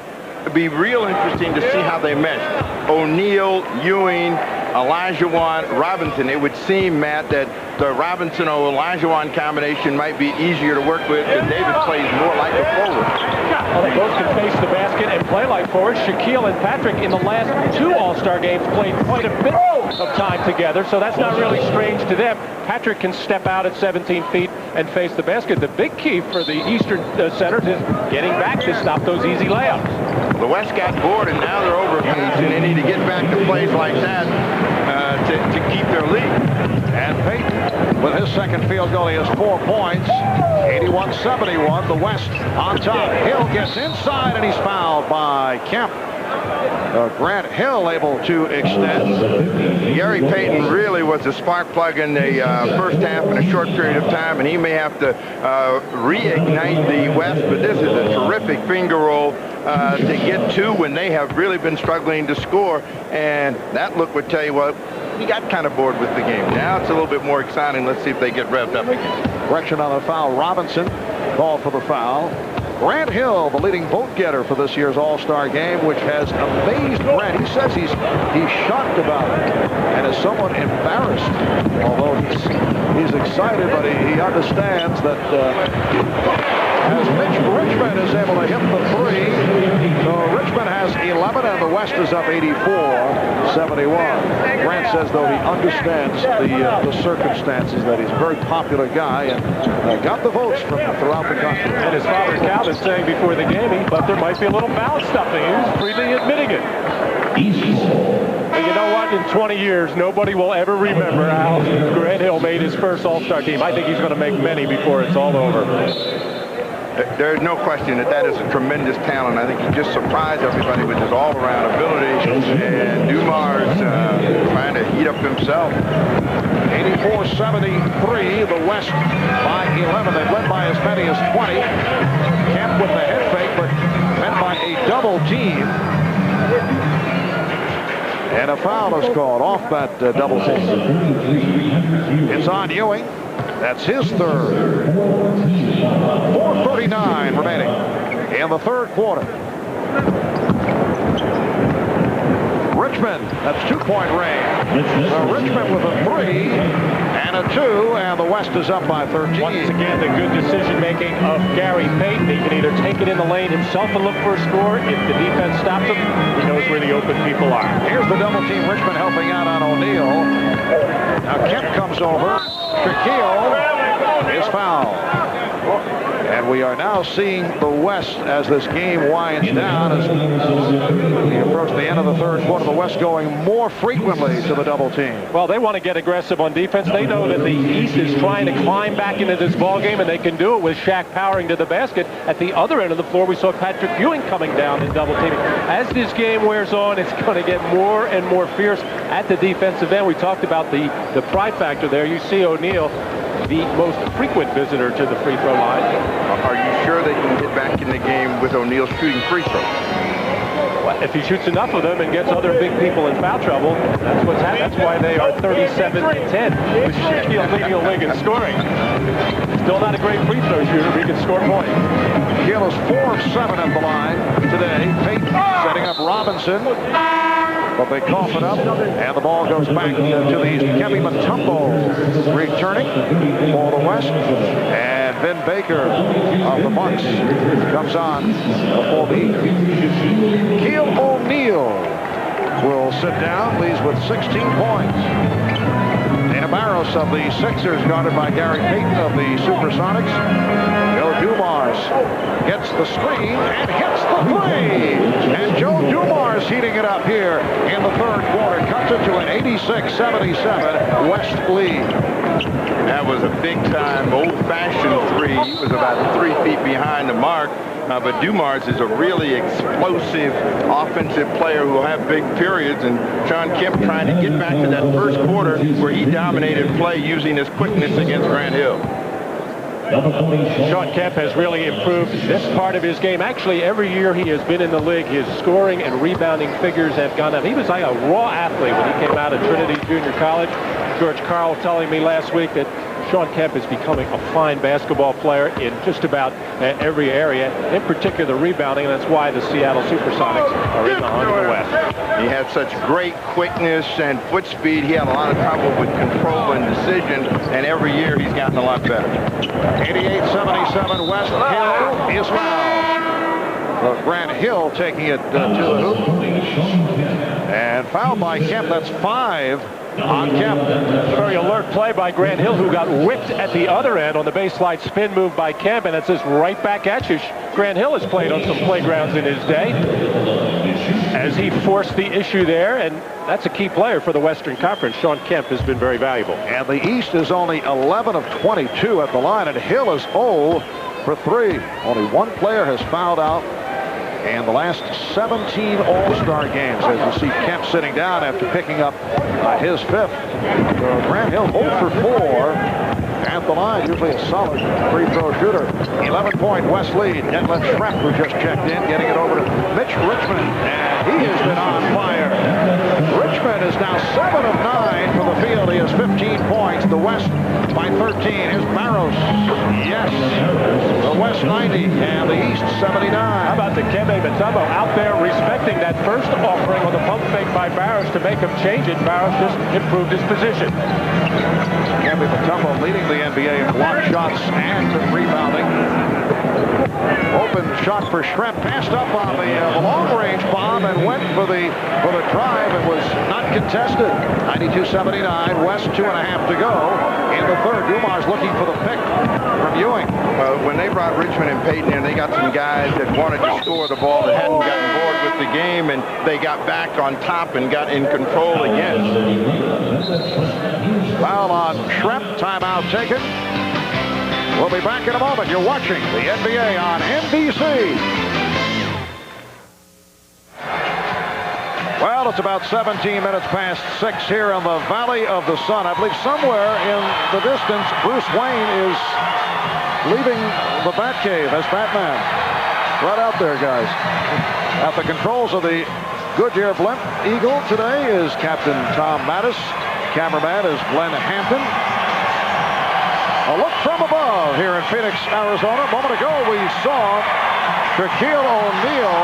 be real interesting to see how they mesh. O'Neal, Ewing, Olajuwon, Robinson. It would seem, Matt, that the Robinson or Olajuwon combination might be easier to work with, and Davis plays more like a forward. Well, they both can face the basket and play like forwards. Shaquille and Patrick in the last 2 All-Star games played quite a bit of time together, so that's not really strange to them. Patrick can step out at 17 feet and face the basket. The big key for the Eastern centers is getting back to stop those easy layups. The West got bored, and now they're overpassed, and they need to get back to plays like that to keep their lead. And Payton, with his second field goal, he has 4 points. 81-71, the West on top. Hill gets inside, and he's fouled by Kemp. Grant Hill able to extend. Gary Payton really was the spark plug in the first half in a short period of time, and he may have to reignite the West, but this is a terrific finger roll to get to when they have really been struggling to score, and that look would tell you what, he got kind of bored with the game. Now it's a little bit more exciting. Let's see if they get revved up again. Correction on the foul. Robinson called for the foul. Grant Hill, the leading vote getter for this year's All-Star game, which has amazed Grant. He says he's shocked about it and is somewhat embarrassed, although he's excited, but he understands that as Mitch Richmond is able to hit the 3, so Richmond has 11 and the West is up 84-71. Grant says, though, he understands the circumstances, that he's a very popular guy and got the votes from throughout the country. And his father, Cal, is saying before the game he thought there might be a little foul stuffing. He was freely admitting it. And you know what? In 20 years, nobody will ever remember how Grant Hill made his first All-Star team. I think he's going to make many before it's all over. There's no question that is a tremendous talent. I think he just surprised everybody with his all-around ability, and Dumars trying to heat up himself. 84-73, the West by 11. They led by as many as 20. Kemp with the head fake, but met by a double team. And a foul is called off that double team. It's on Ewing. That's his third. 4:39 remaining in the third quarter. Richmond, that's 2-point range. Richmond with a 3 and a 2, and the West is up by 13. Once again, the good decision-making of Gary Payton. He can either take it in the lane himself and look for a score. If the defense stops him, he knows where the open people are. Here's the double team. Richmond helping out on O'Neal. Now Kemp comes over. Shaquille is fouled. And we are now seeing the West, as this game winds down, as we approach the end of the third quarter, the West going more frequently to the double team. Well, they want to get aggressive on defense. They know that the East is trying to climb back into this ball game, and they can do it with Shaq powering to the basket. At the other end of the floor, we saw Patrick Ewing coming down and double teaming. As this game wears on, it's going to get more and more fierce at the defensive end. We talked about the pride factor there. You see O'Neal, the most frequent visitor to the free throw line. Are you sure they can get back in the game with O'Neal shooting free throws? Well, if he shoots enough of them and gets other big people in foul trouble, that's what's happening. That's why they are 37-10 with Shaquille leading the league in scoring. Still not a great free throw shooter, but he can score points. Shaquille is 4 of 7 at the line today. Payton setting up Robinson. But they cough it up, and the ball goes back to the East. Kevin Mutombo returning for the West. And Ben Baker of the Bucks comes on for the East. Keel O'Neal will sit down, leads with 16 points. Dana Barros of the Sixers, guarded by Gary Payton of the Supersonics. Joe Dumars gets the screen and hits the 3. And Joe Dumars heating it up here in the third quarter. Cuts it to an 86-77 West lead. That was a big-time, old-fashioned 3. He was about 3 feet behind the mark. But Dumars is a really explosive offensive player who will have big periods, and Sean Kemp trying to get back to that first quarter where he dominated play using his quickness against Grant Hill. Sean Kemp has really improved this part of his game. Actually, every year he has been in the league, his scoring and rebounding figures have gone up. He was like a raw athlete when he came out of Trinity Junior College. George Carl telling me last week that Sean Kemp is becoming a fine basketball player in just about every area, in particular rebounding, and that's why the Seattle Supersonics are in the hunt of the West. He had such great quickness and foot speed. He had a lot of trouble with control and decision, and every year he's gotten a lot better. 88-77, West Hill is fouled. Grant Hill taking it to the hoop. And fouled by Kemp. That's 5 on Kemp. Very alert play by Grant Hill, who got whipped at the other end on the baseline spin move by Kemp, and it says right back at you. Grant Hill has played on some playgrounds in his day as he forced the issue there, and that's a key player for the Western Conference. Sean Kemp has been very valuable. And the East is only 11 of 22 at the line, and Hill is 0 for 3. Only one player has fouled out in the last 17 All-Star games, as you see Kemp sitting down after picking up his 5th. Grant Hill 0 for 4 at the line, usually a solid free throw shooter. 11-point West lead. Detlef Schrempf, who just checked in, getting it over to Mitch Richmond, and he has been on fire. Richmond is now 7 of 9 from the field. He has 15 points. The West by 13. Here's Barros. Yes. The West 90 and the East 79. How about the Kembe Mutombo out there respecting that first offering on the pump fake by Barros to make him change it. Barros just improved his position. Kembe Mutombo leading the NBA in block shots and rebounding. Open shot for Schrempf, passed up on the long-range bomb and went for the drive. It was not contested. 92-79, West 2.5 to go in the third. Dumars looking for the pick from Ewing. Well, when they brought Richmond and Payton in, they got some guys that wanted to score the ball that hadn't gotten bored with the game, and they got back on top and got in control again. Foul on Schrempf, timeout taken. We'll be back in a moment. You're watching the NBA on NBC. Well, it's about 17 minutes past 6 here in the Valley of the Sun. I believe somewhere in the distance, Bruce Wayne is leaving the Batcave as Batman. Right out there, guys. At the controls of the Goodyear Blimp Eagle today is Captain Tom Mattis. Cameraman is Glenn Hampton. A look from above here in Phoenix, Arizona. A moment ago, we saw Shaquille O'Neal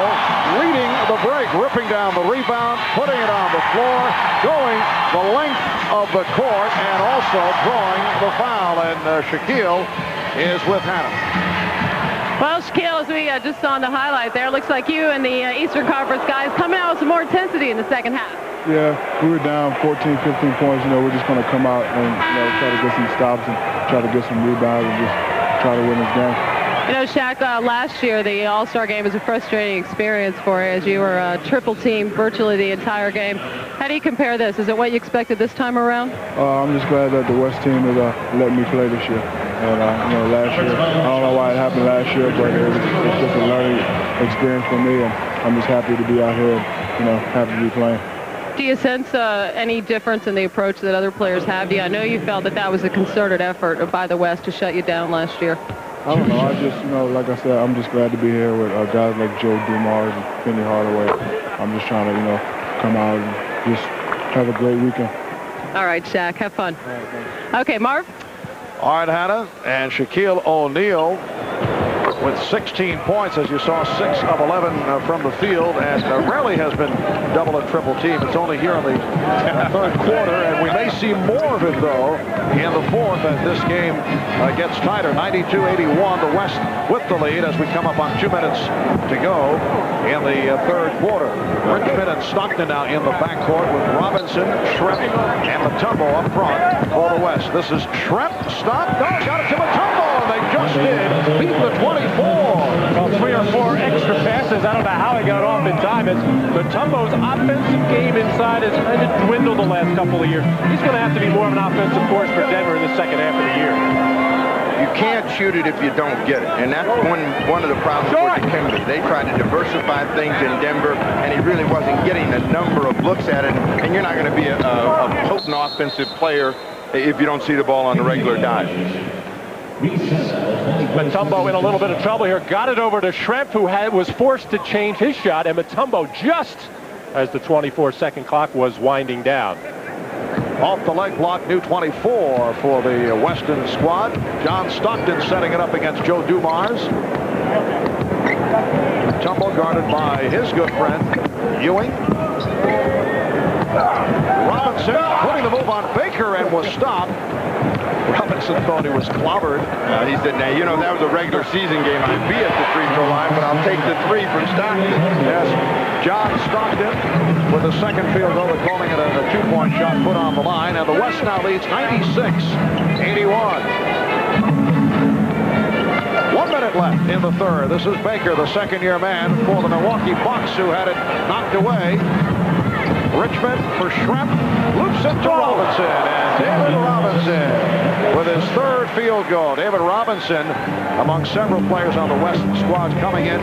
leading the break, ripping down the rebound, putting it on the floor, going the length of the court, and also drawing the foul. And Shaquille is with Hannah. Well, Shaquille, as we just saw in the highlight there, looks like you and the Eastern Conference guys coming out with some more intensity in the second half. Yeah, we were down 14, 15 points. We're just going to come out and try to get some stops and try to get some rebounds and just try to win this game. Shaq, last year the All-Star game was a frustrating experience for you as you were triple teamed virtually the entire game. How do you compare this? Is it what you expected this time around? I'm just glad that the West team has let me play this year. And, last year, I don't know why it happened last year, but it's just a learning experience for me, and I'm just happy to be out here, happy to be playing. Do you sense any difference in the approach that other players have? I know you felt that was a concerted effort by the West to shut you down last year. I don't know. I just, like I said, I'm just glad to be here with guys like Joe Dumars and Penny Hardaway. I'm just trying to, come out and just have a great weekend. All right, Shaq, have fun. All right, thanks. Okay, Marv. All right, Hannah, and Shaquille O'Neal with 16 points, as you saw, 6 of 11 from the field, and rarely has been double and triple team. It's only here in the third quarter, and we may see more of it, though, in the fourth as this game gets tighter. 92-81, the West with the lead as we come up on 2 minutes to go in the third quarter. Richmond and Stockton now in the backcourt with Robinson, Schrempf, and Mutombo up front for the West. This is Schrempf, stopped, got it to Mutombo, and they just did beat the 24. Well, 3 or 4 extra passes. I don't know how he got off in time. As Mutombo's offensive game inside has kind of dwindled the last couple of years. He's going to have to be more of an offensive force for Denver in the second half of the year. You You can't shoot it if you don't get it. And that's one of the problems for Dikembe. They tried to diversify things in Denver, and he really wasn't getting a number of looks at it. And you're not going to be a potent offensive player if you don't see the ball on the regular dive. Mutombo in a little bit of trouble here. Got it over to Schrempf, who was forced to change his shot, and Mutombo just as the 24-second clock was winding down. Off the leg block, new 24 for the Weston squad. John Stockton setting it up against Joe Dumars. Mutombo guarded by his good friend, Ewing. Robinson putting the move on Baker and was stopped. Robinson thought he was clobbered. He said, now, you know, that was a regular season game. I'd be at the free throw line, but I'll take the three from Stockton. Yes, John Stockton with the second field goal, calling it a two-point shot put on the line. And the West now leads 96-81. 1 minute left in the third. This is Baker, the second-year man for the Milwaukee Bucks, who had it knocked away. Richmond for Schrempf, loops it to Robinson, and David Robinson with his third field goal. David Robinson, among several players on the West squad, coming in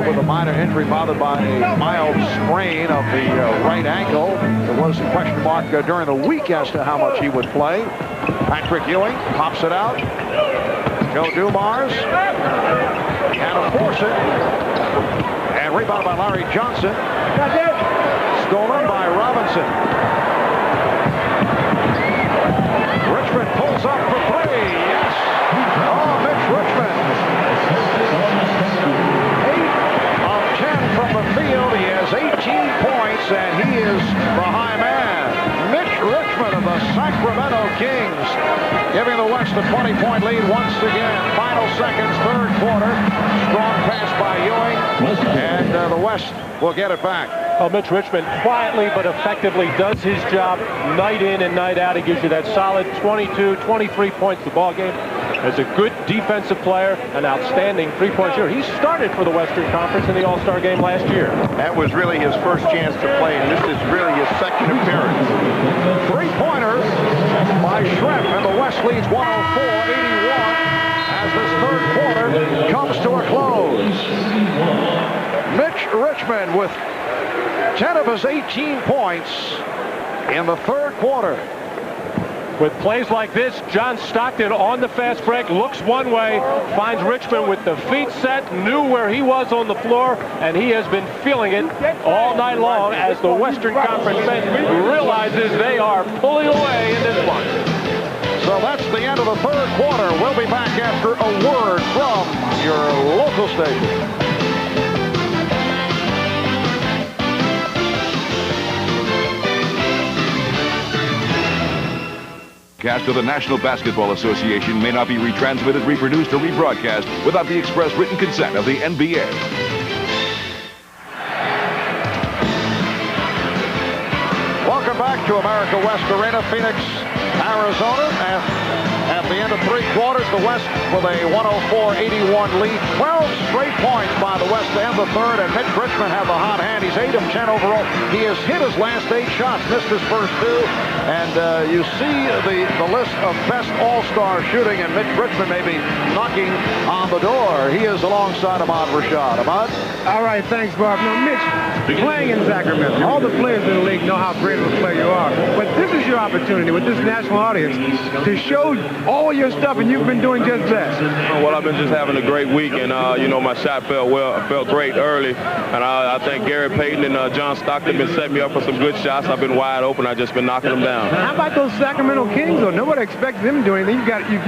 with a minor injury, bothered by a mild sprain of the right ankle. There was a question mark during the week as to how much he would play. Patrick Ewing pops it out. Joe Dumars can't force it, and rebounded by Larry Johnson. Stolen by Robinson. Richmond pulls up for three. Yes. Oh, Mitch Richmond. 8 of 10 from the field. He has 18 points, and he is the high man. Mitch Richmond of the Sacromento Kings, giving the West a 20-point lead once again. Final seconds, third quarter. Strong pass by Ewing, and the West will get it back. Well, Mitch Richmond quietly but effectively does his job night in and night out. He gives you that solid 22, 23 points the ball game. As a good defensive player, an outstanding three-point shooter. He started for the Western Conference in the All-Star game last year. That was really his first chance to play, and this is really his second appearance. Three-pointer by Schrempf, and the West leads 104-81 as this third quarter comes to a close. Mitch Richmond with 10 of his 18 points in the third quarter. With plays like this, John Stockton on the fast break, looks one way, finds Richmond with the feet set, knew where he was on the floor, and he has been feeling it all night long as the Western Conference bench realizes they are pulling away in this one. So that's the end of the third quarter. We'll be back after a word from your local station. Cast of the National Basketball Association may not be retransmitted, reproduced, or rebroadcast without the express written consent of the NBA. Welcome back to America West Arena, Phoenix, Arizona. At the end of three quarters, the West with a 104-81 lead. 12 straight points by the West to end the third, and Mitch Richmond had the hot hand. He's 8 of 10 overall. He has hit his last 8 shots, missed his first 2. And you see the list of best all-star shooting, and Mitch Richmond may be knocking on the door. He is alongside Ahmad Rashad. Ahmad? All right, thanks, Bob. Now, Mitch, playing in Sacramento, all the players in the league know how great of a player you are. But this is your opportunity with this national audience to show all your stuff, and you've been doing just that. Well, I've been just having a great week, and, you know, my shot felt great early. And I think Gary Payton and John Stockton been setting me up for some good shots. I've been wide open. I've just been knocking them down. How about those Sacramento Kings, though? Nobody expects them to do anything.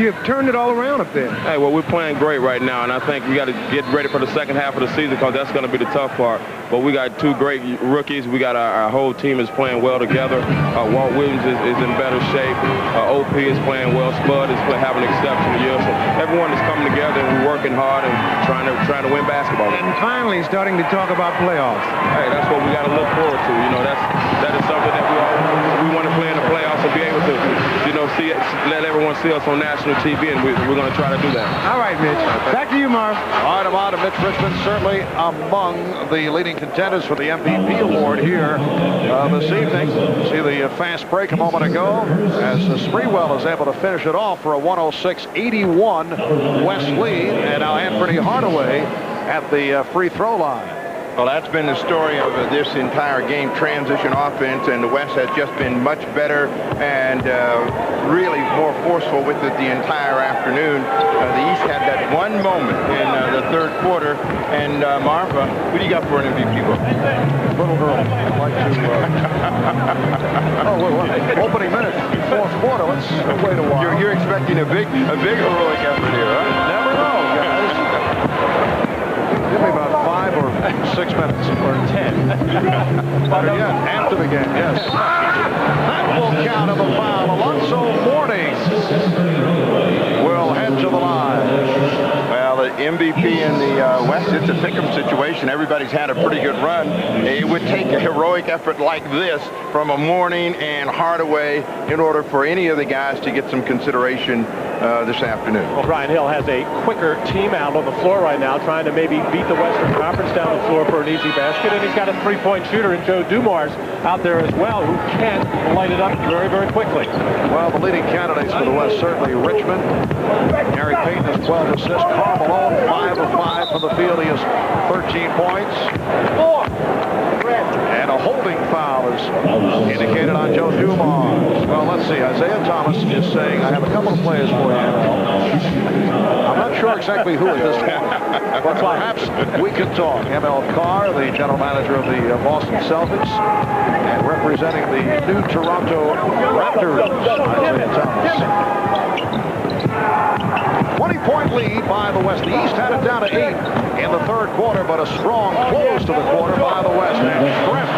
You've turned it all around up there. Hey, well, we're playing great right now, and I think we got to get ready for the second half of the season because that's going to be the tough part. But we got 2 great rookies. We got our whole team is playing well together. Walt Williams is in better shape. OP is playing well. Spud is having an exceptional year. So everyone is coming together, and we're working hard and trying to win basketball. And finally starting to talk about playoffs. Hey, that's what we got to look forward to. You know, that is something that we want to play in the playoffs and be able to, you know, let everyone see us on national TV, and we're going to try to do that. All right, Mitch. Back to you, Marv. All right, Ahmad, and Mitch Richmond certainly among the leading contenders for the MVP award here this evening. See the fast break a moment ago as Sprewell is able to finish it off for a 106-81 West lead, and now Anthony Hardaway at the free throw line. Well, that's been the story of this entire game, transition offense, and the West has just been much better and really more forceful with it the entire afternoon. The East had that one moment in the third quarter, and Marv, what do you got for an MVP vote? Little girl, I'd like to... opening minute, fourth quarter. Let's wait a while. You're expecting a big heroic effort here, huh? Never know, guys. Give me about 5 or 6 minutes. Or 10. Better yet, after the game, yes. That will count as a foul. Alonzo Mourning will head to the line. Well, the MVP in the West, it's a pick'em situation. Everybody's had a pretty good run. It would take a heroic effort like this from a Mourning and Hardaway in order for any of the guys to get some consideration this afternoon. Well, Brian Hill has a quicker team out on the floor right now, trying to maybe beat the Western Conference down the floor for an easy basket, and he's got a three-point shooter in Joe Dumars out there as well, who can light it up very, very quickly. Well, the leading candidates for the West, certainly Richmond. Gary Payton has 12 assists. Karl Malone, 5 of 5 from the field. He has 13 points. And a holding foul is indicated on Joe Dumars. Well, let's see. Isaiah Thomas is saying, I have a couple of players for you. I'm not sure exactly who it is, but perhaps we can talk. M.L. Carr, the general manager of the Boston Celtics, and representing the new Toronto Raptors, Isaiah Thomas. 20-point lead by the West. The East had it down to 8 in the third quarter, but a strong close to the quarter by the West. And Schrempf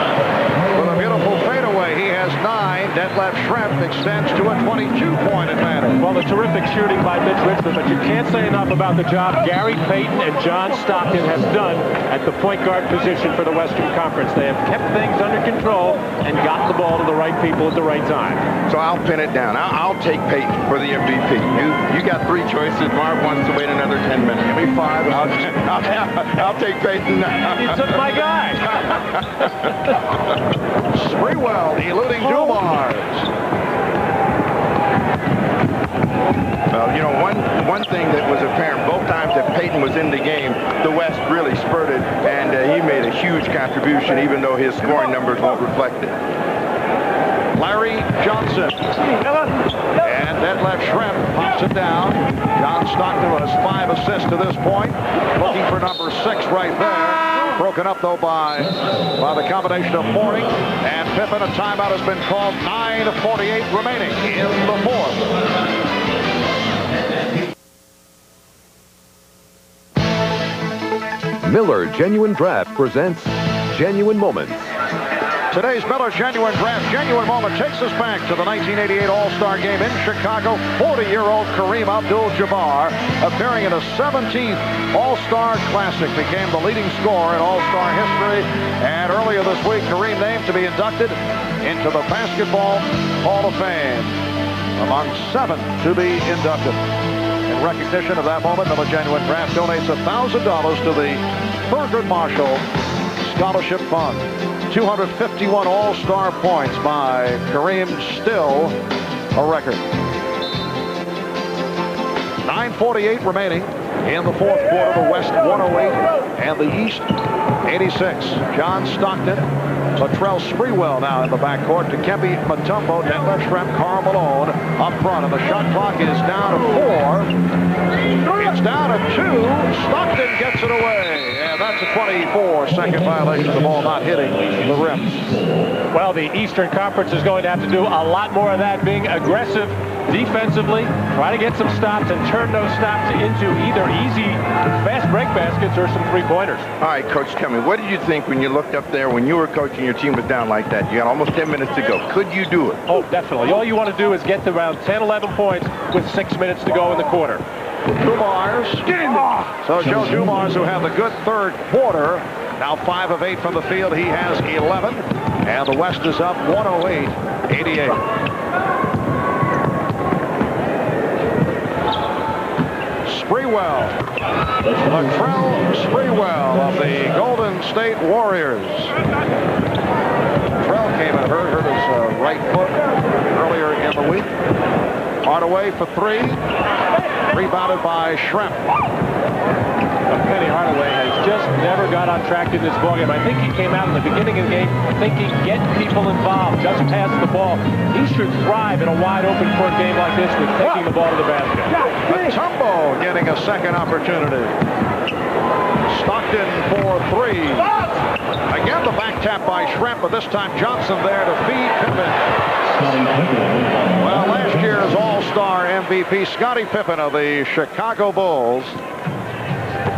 with a beautiful fadeaway. He has 9. Detlef Schrempf extends to a 22-point advantage. Well, a terrific shooting by Mitch Richmond, but you can't say enough about the job Gary Payton and John Stockton have done at the point guard position for the Western Conference. They have kept things under control and got the ball to the right people at the right time. So I'll pin it down. I'll take Payton for the MVP. You got 3 choices. Marv wants to wait another 10 minutes. Give me 5. I'll take Payton. You took my guy. Sprewell eluding Dumars. Well, you know, one thing that was apparent both times that Payton was in the game, the West really spurted, and he made a huge contribution, even though his scoring numbers won't reflect it. Larry Johnson. And Detlef Schrempf pops it down. John Stockton has 5 assists to this point. Looking for number 6 right there. Broken up, though, by the combination of Mourning and Pippen. A timeout has been called. 9:48 remaining in the fourth. Miller Genuine Draft presents Genuine Moments. Today's Miller Genuine Draft Genuine Moment takes us back to the 1988 All-Star Game in Chicago. 40-year-old Kareem Abdul-Jabbar, appearing in a 17th All-Star Classic, became the leading scorer in All-Star history. And earlier this week, Kareem named to be inducted into the Basketball Hall of Fame, among 7 to be inducted. In recognition of that moment, Miller Genuine Draft donates $1,000 to the Thurgood Marshall Scholarship Fund. 251 All-Star points by Kareem, still a record. 9:48 remaining in the fourth quarter. The West 108 and the East 86. John Stockton, Latrell Sprewell now in the backcourt. Dikembe Mutombo, Detlef Schrempf, Karl Malone up front, and the shot clock is down to 4. It's down to 2. Stockton gets it away, and that's a 24-second violation. The ball not hitting the rim. Well, the Eastern Conference is going to have to do a lot more of that, being aggressive defensively, try to get some stops and turn those stops into either easy fast break baskets or some three-pointers. All right, Coach, tell me, what did you think when you looked up there when you were coaching, your team was down like that? You got almost 10 minutes to go. Could you do it? Oh, definitely. All you want to do is get to around 10, 11 points with 6 minutes to go in the quarter. Dumars. So Joe Dumars, who had the good third quarter, now 5 of 8 from the field. He has 11. And the West is up 108-88. Sprewell. Latrell Sprewell of the Golden State Warriors. Latrell came and hurt his right foot earlier in the week. Hardaway for three. Rebounded by Schrempf. Penny Hardaway has just never got on track in this ballgame. I think he came out in the beginning of the game thinking get people involved, just pass the ball. He should thrive in a wide-open court game like this with taking the ball to the basket. Mutombo getting a second opportunity. Stockton for three. Again, the back tap by Schrempf, but this time Johnson there to feed Pippen. Well, last year's All-Star MVP, Scottie Pippen of the Chicago Bulls,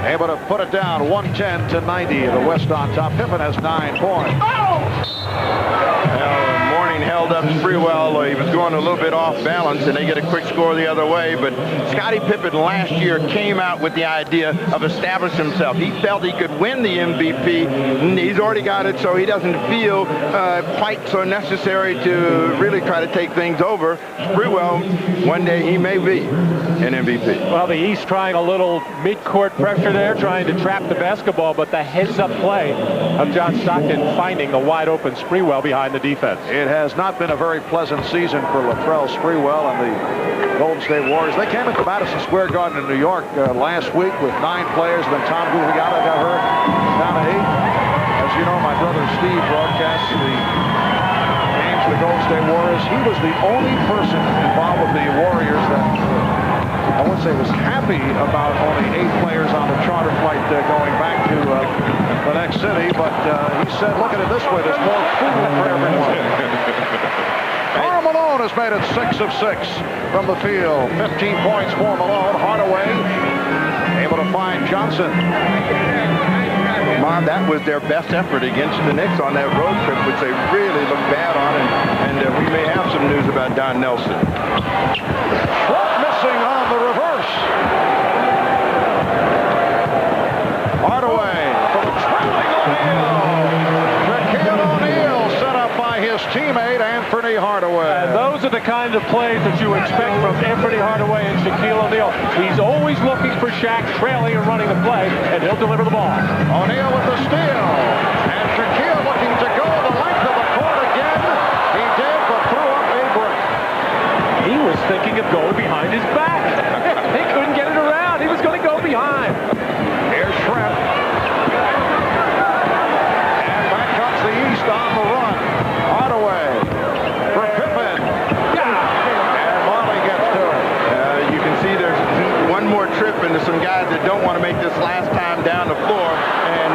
able to put it down 110-90. The West on top. Pippen has 9 points. Morning held up Sprewell. He was going a little bit off balance, and they get a quick score the other way. But Scottie Pippen last year came out with the idea of establishing himself. He felt he could win the MVP. He's already got it, so he doesn't feel quite so necessary to really try to take things over. Sprewell, one day he may be an MVP. Well, the East trying a little mid-court pressure there, trying to trap the basketball, but the heads-up play of John Stockton finding the wide-open Sprewell behind the defense. It has not been a very pleasant season for Latrell Sprewell and the Golden State Warriors. They came into Madison Square Garden in New York last week with 9 players. Then Tom Gugliotta got hurt, down to 8. As you know, my brother Steve broadcasts the games of the Golden State Warriors. He was the only person involved with the Warriors that I wouldn't say was happy about only 8 players on the charter flight going back to the next city, but he said, look at it this way, there's more food for everyone. Karl Malone has made it 6 of 6 from the field. 15 points for Malone. Hardaway able to find Johnson. Marv, that was their best effort against the Knicks on that road trip, which they really looked bad on, and we may have some news about Don Nelson. Schwartz missing on the reverse. Hardaway for the trailing O'Neal. Shaquille O'Neal set up by his teammate Anthony Hardaway. And those are the kinds of plays that you expect from Anthony Hardaway and Shaquille O'Neal. He's always looking for Shaq trailing and running the play, and he'll deliver the ball. O'Neal with the steal. And Shaquille looking to go the length of the court again. He did, but threw up a brick. He was thinking of going behind his back. He couldn't get it around. He was going to go behind. Here's Schrempf. And back comes the East on the run. Hardaway for Pippen. And Marley gets to it. You can see there's one more trip into some guys that don't want to make this last time down the floor. And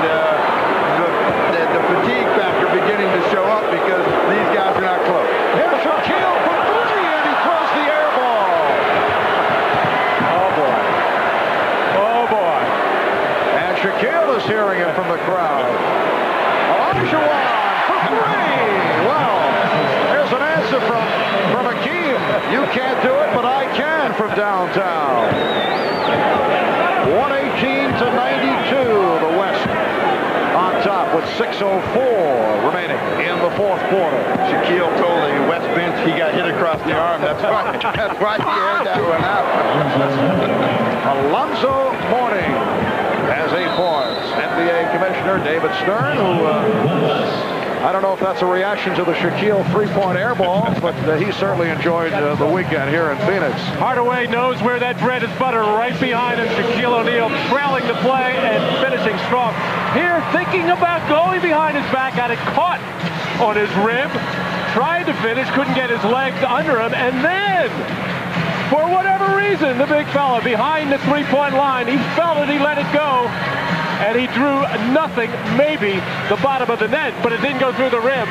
the fatigue factor beginning to show up because these guys are not close. Here's Shaquille for 3, and he throws the air ball. Oh, boy. Oh, boy. And Shaquille is hearing it from the crowd. Elijah Wan for 3. Well, there's an answer from Akeem. You can't do it, but I can from downtown. 118-92, the West on top with 6:04 remaining in the 4th quarter. Shaquille told the West bench he got hit across the arm. That's why he aired that one out. Alonzo Mourning has 8 points. NBA Commissioner David Stern, who I don't know if that's a reaction to the Shaquille 3-point air ball, but he certainly enjoyed the weekend here in Phoenix. Hardaway knows where that bread is buttered, right behind him. Shaquille O'Neal trailing the play and finishing strong. Here, thinking about going behind his back, got it caught on his rib, tried to finish, couldn't get his legs under him, and then, for whatever reason, the big fella behind the 3-point line, he felt it, he let it go, and he drew nothing, maybe the bottom of the net, but it didn't go through the rim.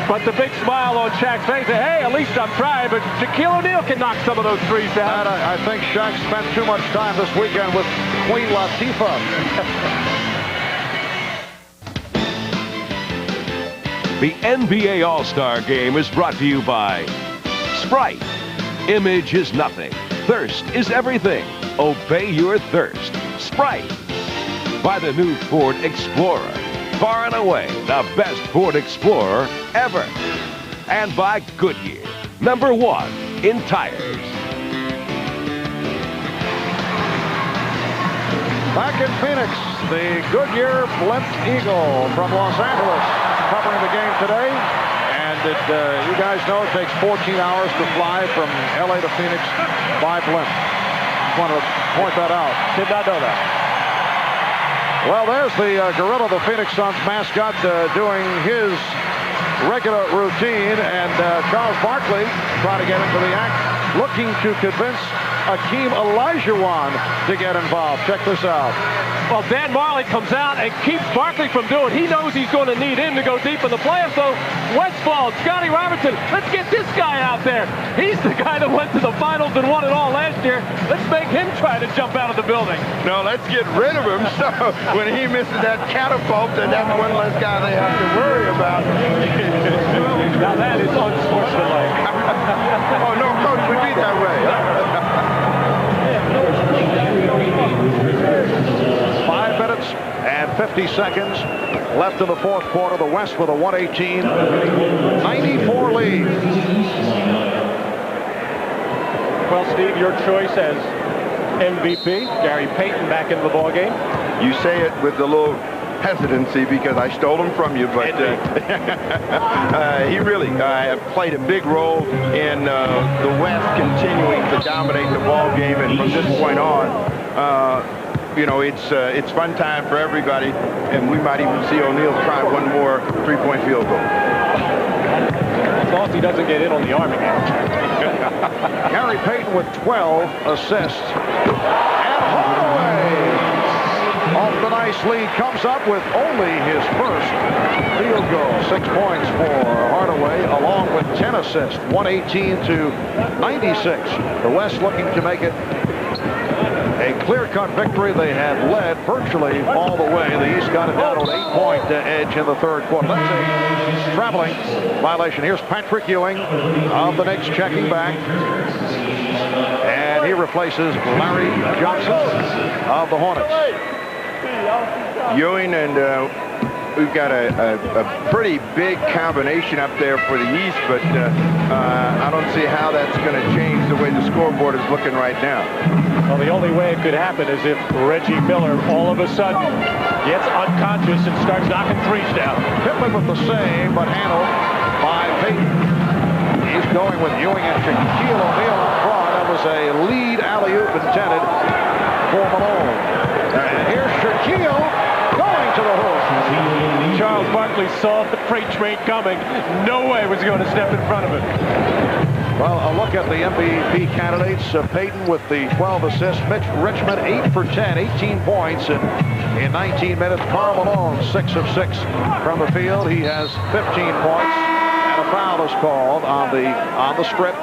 But the big smile on Shaq's face, hey, at least I'm trying, but Shaquille O'Neal can knock some of those threes down. And I think Shaq spent too much time this weekend with Queen Latifah. The NBA All-Star Game is brought to you by Sprite. Image is nothing. Thirst is everything. Obey your thirst. Sprite. By the new Ford Explorer. Far and away the best Ford Explorer ever. And by Goodyear. #1 in tires. Back in Phoenix, the Goodyear Blimp Eagle from Los Angeles covering the game today. And you guys know it takes 14 hours to fly from L.A. to Phoenix by blimp. Just wanted to point that out. Did not know that. Well, there's the Gorilla, the Phoenix Suns mascot, doing his regular routine. And Charles Barkley trying to get into the act, looking to convince Akeem Olajuwon to get involved. Check this out. Well, Dan Marley comes out and keeps Barkley from doing. He knows he's going to need him to go deep in the playoffs. So Westfall, Scotty Robertson, let's get this guy out there. He's the guy that went to the finals and won it all last year. Let's make him try to jump out of the building. No, let's get rid of him. So when he misses that catapult, then that's one less guy they have to worry about. Now that is unsportsmanlike. Oh, no coach would be that way. 5 minutes and 50 seconds left in the fourth quarter. The West with a 118-94 lead. Well, Steve, your choice as MVP, Gary Payton back into the ballgame. You say it with a little hesitancy because I stole him from you, but he really played a big role in the West continuing to dominate the ball game, and from this point on, you know, it's fun time for everybody, and we might even see O'Neal try one more three-point field goal. As long as he doesn't get in on the arm again. Gary Payton with 12 assists. And Hardaway, off the nice lead, comes up with only his first field goal. 6 points for Hardaway, along with 10 assists. 118-96. The West looking to make it a clear-cut victory. They had led virtually all the way. The East got it down to an 8-point edge in the third quarter. That's a traveling violation. Here's Patrick Ewing of the Knicks checking back. And he replaces Larry Johnson of the Hornets. Ewing, and we've got a pretty big combination up there for the East, but I don't see how that's going to change the way the scoreboard is looking right now. Well, the only way it could happen is if Reggie Miller all of a sudden gets unconscious and starts knocking threes down. Pippen with the save, but handled by Payton. He's going with Ewing and Shaquille O'Neal up front. That was a lead alley-oop intended for Malone. And here's Shaquille going to the hoop. Charles Barkley saw the freight train coming. No way was he going to step in front of it. Well, a look at the MVP candidates. Payton with the 12 assists. Mitch Richmond, 8 for 10, 18 points in 19 minutes. Karl Malone, 6 of 6 from the field. He has 15 points. And a foul is called on the strip.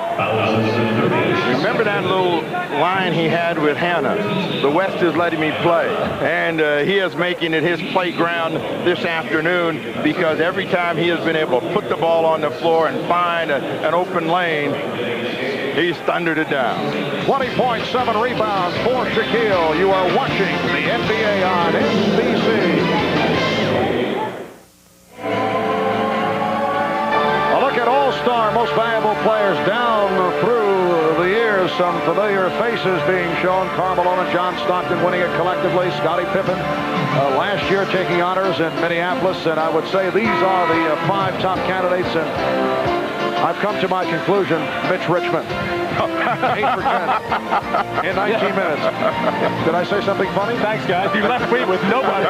Remember that little line he had with Hannah? The West is letting me play. And he is making it his playground this afternoon, because every time he has been able to put the ball on the floor and find an open lane, he's thundered it down. 20 points, 7 rebounds for Shaquille. You are watching the NBA on NBC. A look at All-Star Most Valuable Players down through the years. Some familiar faces being shown. Karl Malone and John Stockton winning it collectively. Scottie Pippen last year taking honors in Minneapolis. And I would say these are the 5 top candidates. And I've come to my conclusion, Mitch Richmond. 8 for 10 in 19 minutes. Did I say something funny? Thanks, guys. You left me with nobody.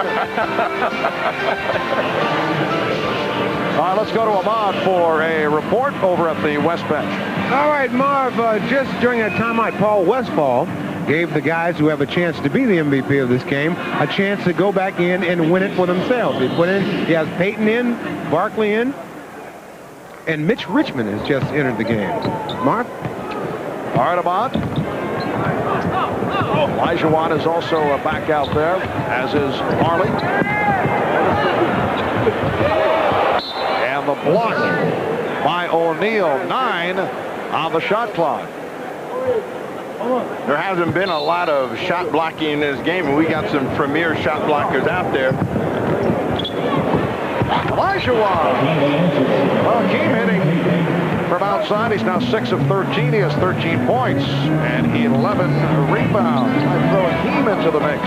All right, let's go to Ahmad for a report over at the West bench. All right, Marv, just during that timeout, Paul Westphal gave the guys who have a chance to be the MVP of this game a chance to go back in and win it for themselves. He has Payton in, Barkley in, and Mitch Richmond has just entered the game. Marv? All right, Ahmad. Olajuwon is also back out there, as is Marley. And the block by O'Neal, 9 on the shot clock. There hasn't been a lot of shot blocking in this game, and we got some premier shot blockers out there. Olajuwon. Well, keep hitting from outside. He's now 6 of 13. He has 13 points and 11 rebounds. Might throw Hakeem into the mix.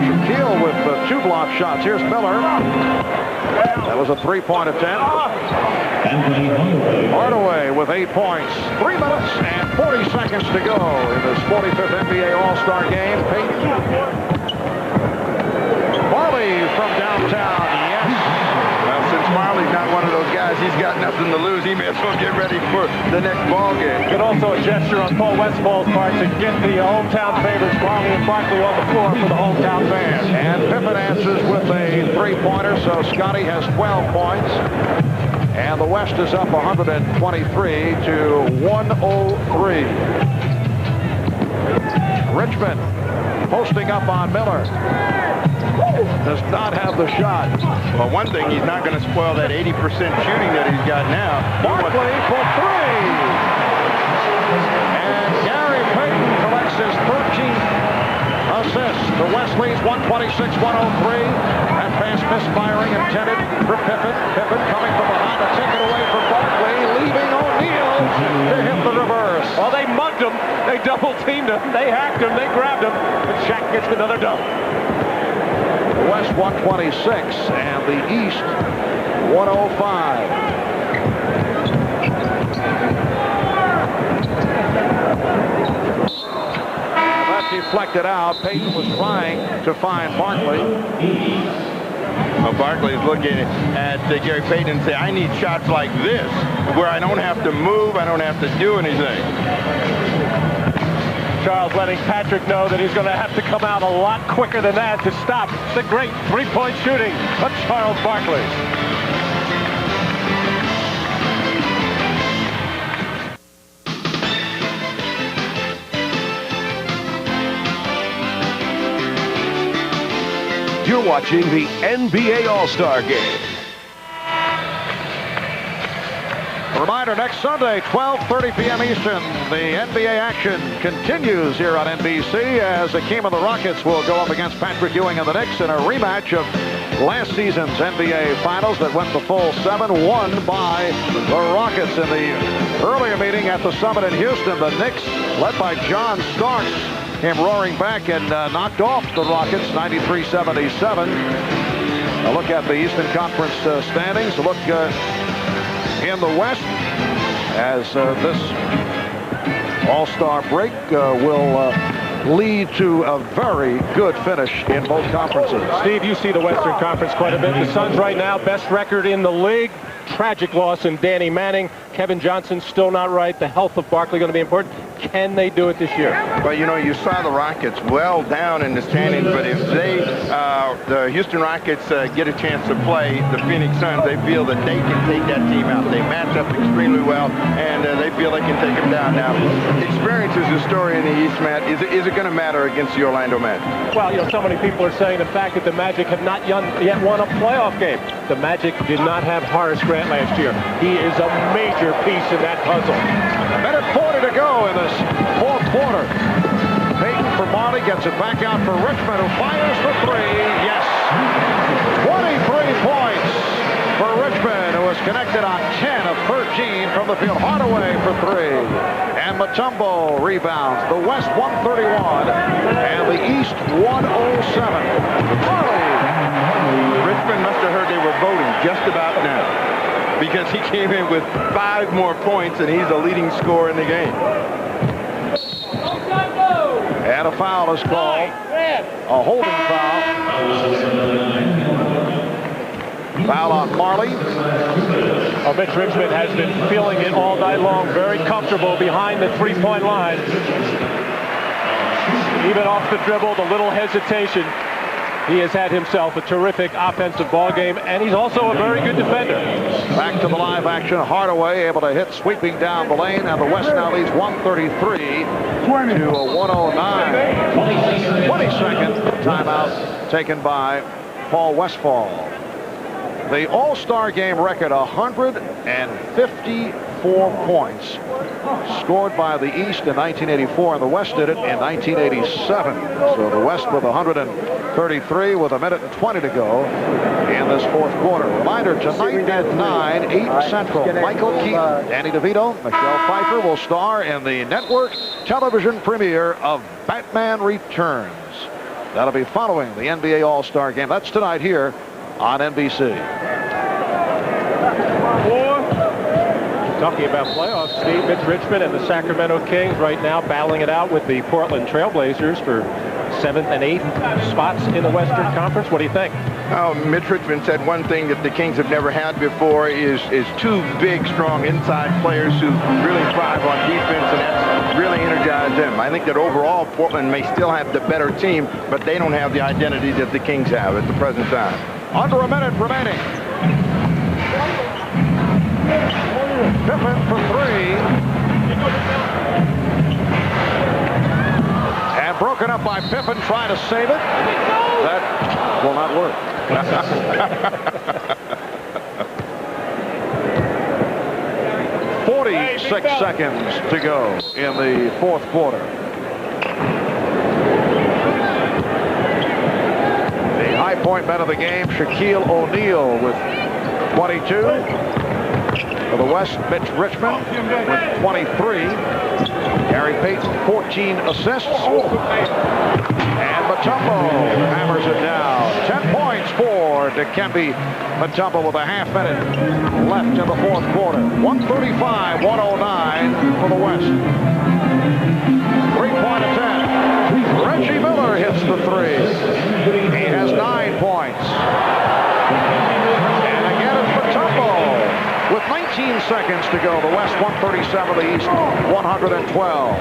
Shaquille with 2 block shots. Here's Miller. That was a 3-point attempt. Hardaway with 8 points. 3 minutes and 40 seconds to go in this 45th NBA All-Star game. Peyton. Marley from downtown. Yes. Well, since Marley's not one of those guys, he's got nothing to lose. He may as well get ready for the next ball game. And also a gesture on Paul Westfall's part to get the hometown favorites, Marley and Barkley, on the floor for the hometown fans. And Pippen answers with a 3-pointer, so Scotty has 12 points. And the West is up 123 to 103. Richmond posting up on Miller. Does not have the shot. Well, one thing, he's not going to spoil that 80% shooting that he's got now. Barkley for 3. And Gary Payton collects his 13th assist. The West leads 126-103. That pass misfiring intended for Pippen. Pippen coming from behind to take it away from Barkley, leaving O'Neal to hit the reverse. Well, they mugged him. They double-teamed him. They hacked him. They grabbed him. But Shaq gets another dunk. The West 126 and the East 105. That deflected out. Payton was trying to find Barkley. Well, Barkley is looking at Gary Payton and say, I need shots like this, where I don't have to move, I don't have to do anything. Charles letting Patrick know that he's going to have to come out a lot quicker than that to stop the great 3-point shooting of Charles Barkley. You're watching the NBA All-Star Game. Reminder, next Sunday, 12:30 p.m. Eastern, the NBA action continues here on NBC as Hakeem of the Rockets will go up against Patrick Ewing and the Knicks in a rematch of last season's NBA Finals that went the full 7, won by the Rockets. In the earlier meeting at the Summit in Houston, the Knicks, led by John Starks, came roaring back and knocked off the Rockets 93-77. A look at the Eastern Conference standings. A look in the West as this All-Star break will lead to a very good finish in both conferences. Steve, you see the Western Conference quite a bit. The Suns right now, best record in the league. Tragic loss in Danny Manning. Kevin Johnson still not right. The health of Barkley going to be important. Can they do it this year? Well, you know, you saw the Rockets well down in the standings, but if they, the Houston Rockets get a chance to play the Phoenix Suns, they feel that they can take that team out. They match up extremely well, and they feel they can take them down. Now, experience is the story in the East, Matt. Is it going to matter against the Orlando Magic? Well, you know, so many people are saying the fact that the Magic have not yet won a playoff game. The Magic did not have Horace Grant last year. He is a major piece in that puzzle. A minute 40 to go in this fourth quarter. Payton for Marley gets it back out for Richmond, who fires for 3. Yes. 23 points for Richmond, who was connected on 10 of 13 from the field. Hardaway for 3. And Mutombo rebounds. The West 131 and the East 107. Marley. Richmond must have heard they were voting just about now, because he came in with 5 more points and he's the leading scorer in the game. And a foul is called. A holding foul. Foul on Marley. Oh, Mitch Richmond has been feeling it all night long. Very comfortable behind the 3-point line. Even off the dribble, the little hesitation. He has had himself a terrific offensive ball game, and he's also a very good defender. Back to the live action. Hardaway able to hit sweeping down the lane, and the West now leads 133 to a 109. 22nd timeout taken by Paul Westphal. The All-Star game record, 155 104 points scored by the East in 1984, and the West did it in 1987. So the West with 133 with 1:20 to go in this fourth quarter. Reminder, tonight at 9, 8 Central, Michael Keaton, Danny DeVito, Michelle Pfeiffer will star in the network television premiere of Batman Returns. That'll be following the NBA All-Star Game. That's tonight here on NBC. Talking about playoffs, Steve, Mitch Richmond and the Sacramento Kings right now battling it out with the Portland Trailblazers for 7th and 8th spots in the Western Conference. What do you think? Oh, Mitch Richmond said one thing that the Kings have never had before is two big, strong inside players who really thrive on defense, and that's really energized them. I think that overall Portland may still have the better team, but they don't have the identity that the Kings have at the present time. Under a minute remaining. Pippen for three. And broken up by Pippen trying to save it. That will not work. 46 seconds to go in the fourth quarter. The high point man of the game, Shaquille O'Neal with 22. For the West, Mitch Richmond with 23. Gary Payton, 14 assists. And Mutombo hammers it down. 10 points for Dikembe Mutombo with a half minute left in the fourth quarter. 135-109 for the West. 3-point attempt. Reggie Miller hits the three. He has 9 points. And again it's Mutombo. With 19 seconds to go, the West 137, the East 112.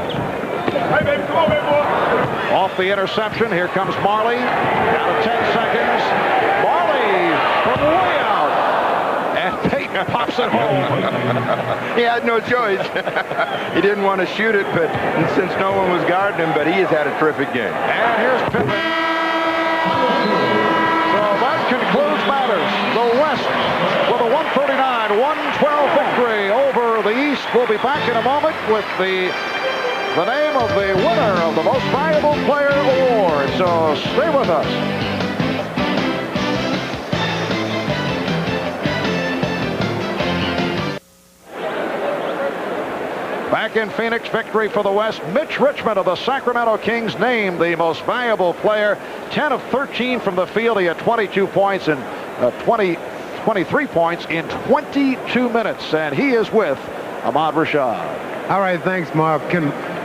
Off the interception, here comes Marley. Down to 10 seconds. Marley from way out. And Payton pops it home. He had no choice. He didn't want to shoot it, but since no one was guarding him, but he has had a terrific game. And here's Pippen. So that concludes matters. The West with a 139-112 victory over the East. We'll be back in a moment with the name of the winner of the Most Valuable Player Award. So stay with us. Back in Phoenix, victory for the West. Mitch Richmond of the Sacramento Kings named the Most Valuable Player. 10 of 13 from the field. He had 22 points and 23 points in 22 minutes, and he is with Ahmad Rashad. All right, thanks, Marv.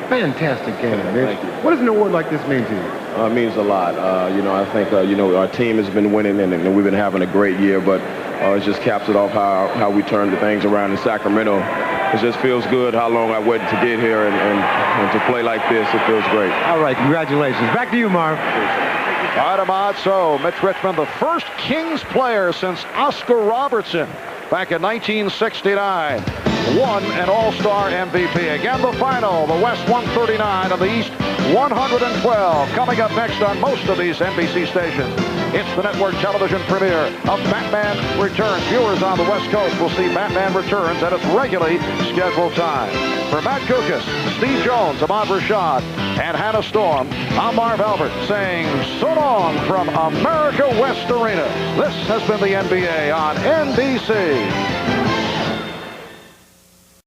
Fantastic game, Mitch. What does an award like this mean to you? It means a lot. I think, our team has been winning, and we've been having a great year, but it just caps it off how we turned the things around in Sacramento. It just feels good how long I waited to get here, and to play like this, it feels great. All right, congratulations. Back to you, Marv. All right, Ahmad. So Mitch Richmond, the first Kings player since Oscar Robertson back in 1969, won an All-Star MVP. Again, the final, the West 139 and the East 112. Coming up next on most of these NBC stations, it's the network television premiere of Batman Returns. Viewers on the West Coast will see Batman Returns at its regularly scheduled time. For Matt Kukas, Steve Jones, Ahmad Rashad, and Hannah Storm, I'm Marv Albert saying so long from America West Arena. This has been the NBA on NBC.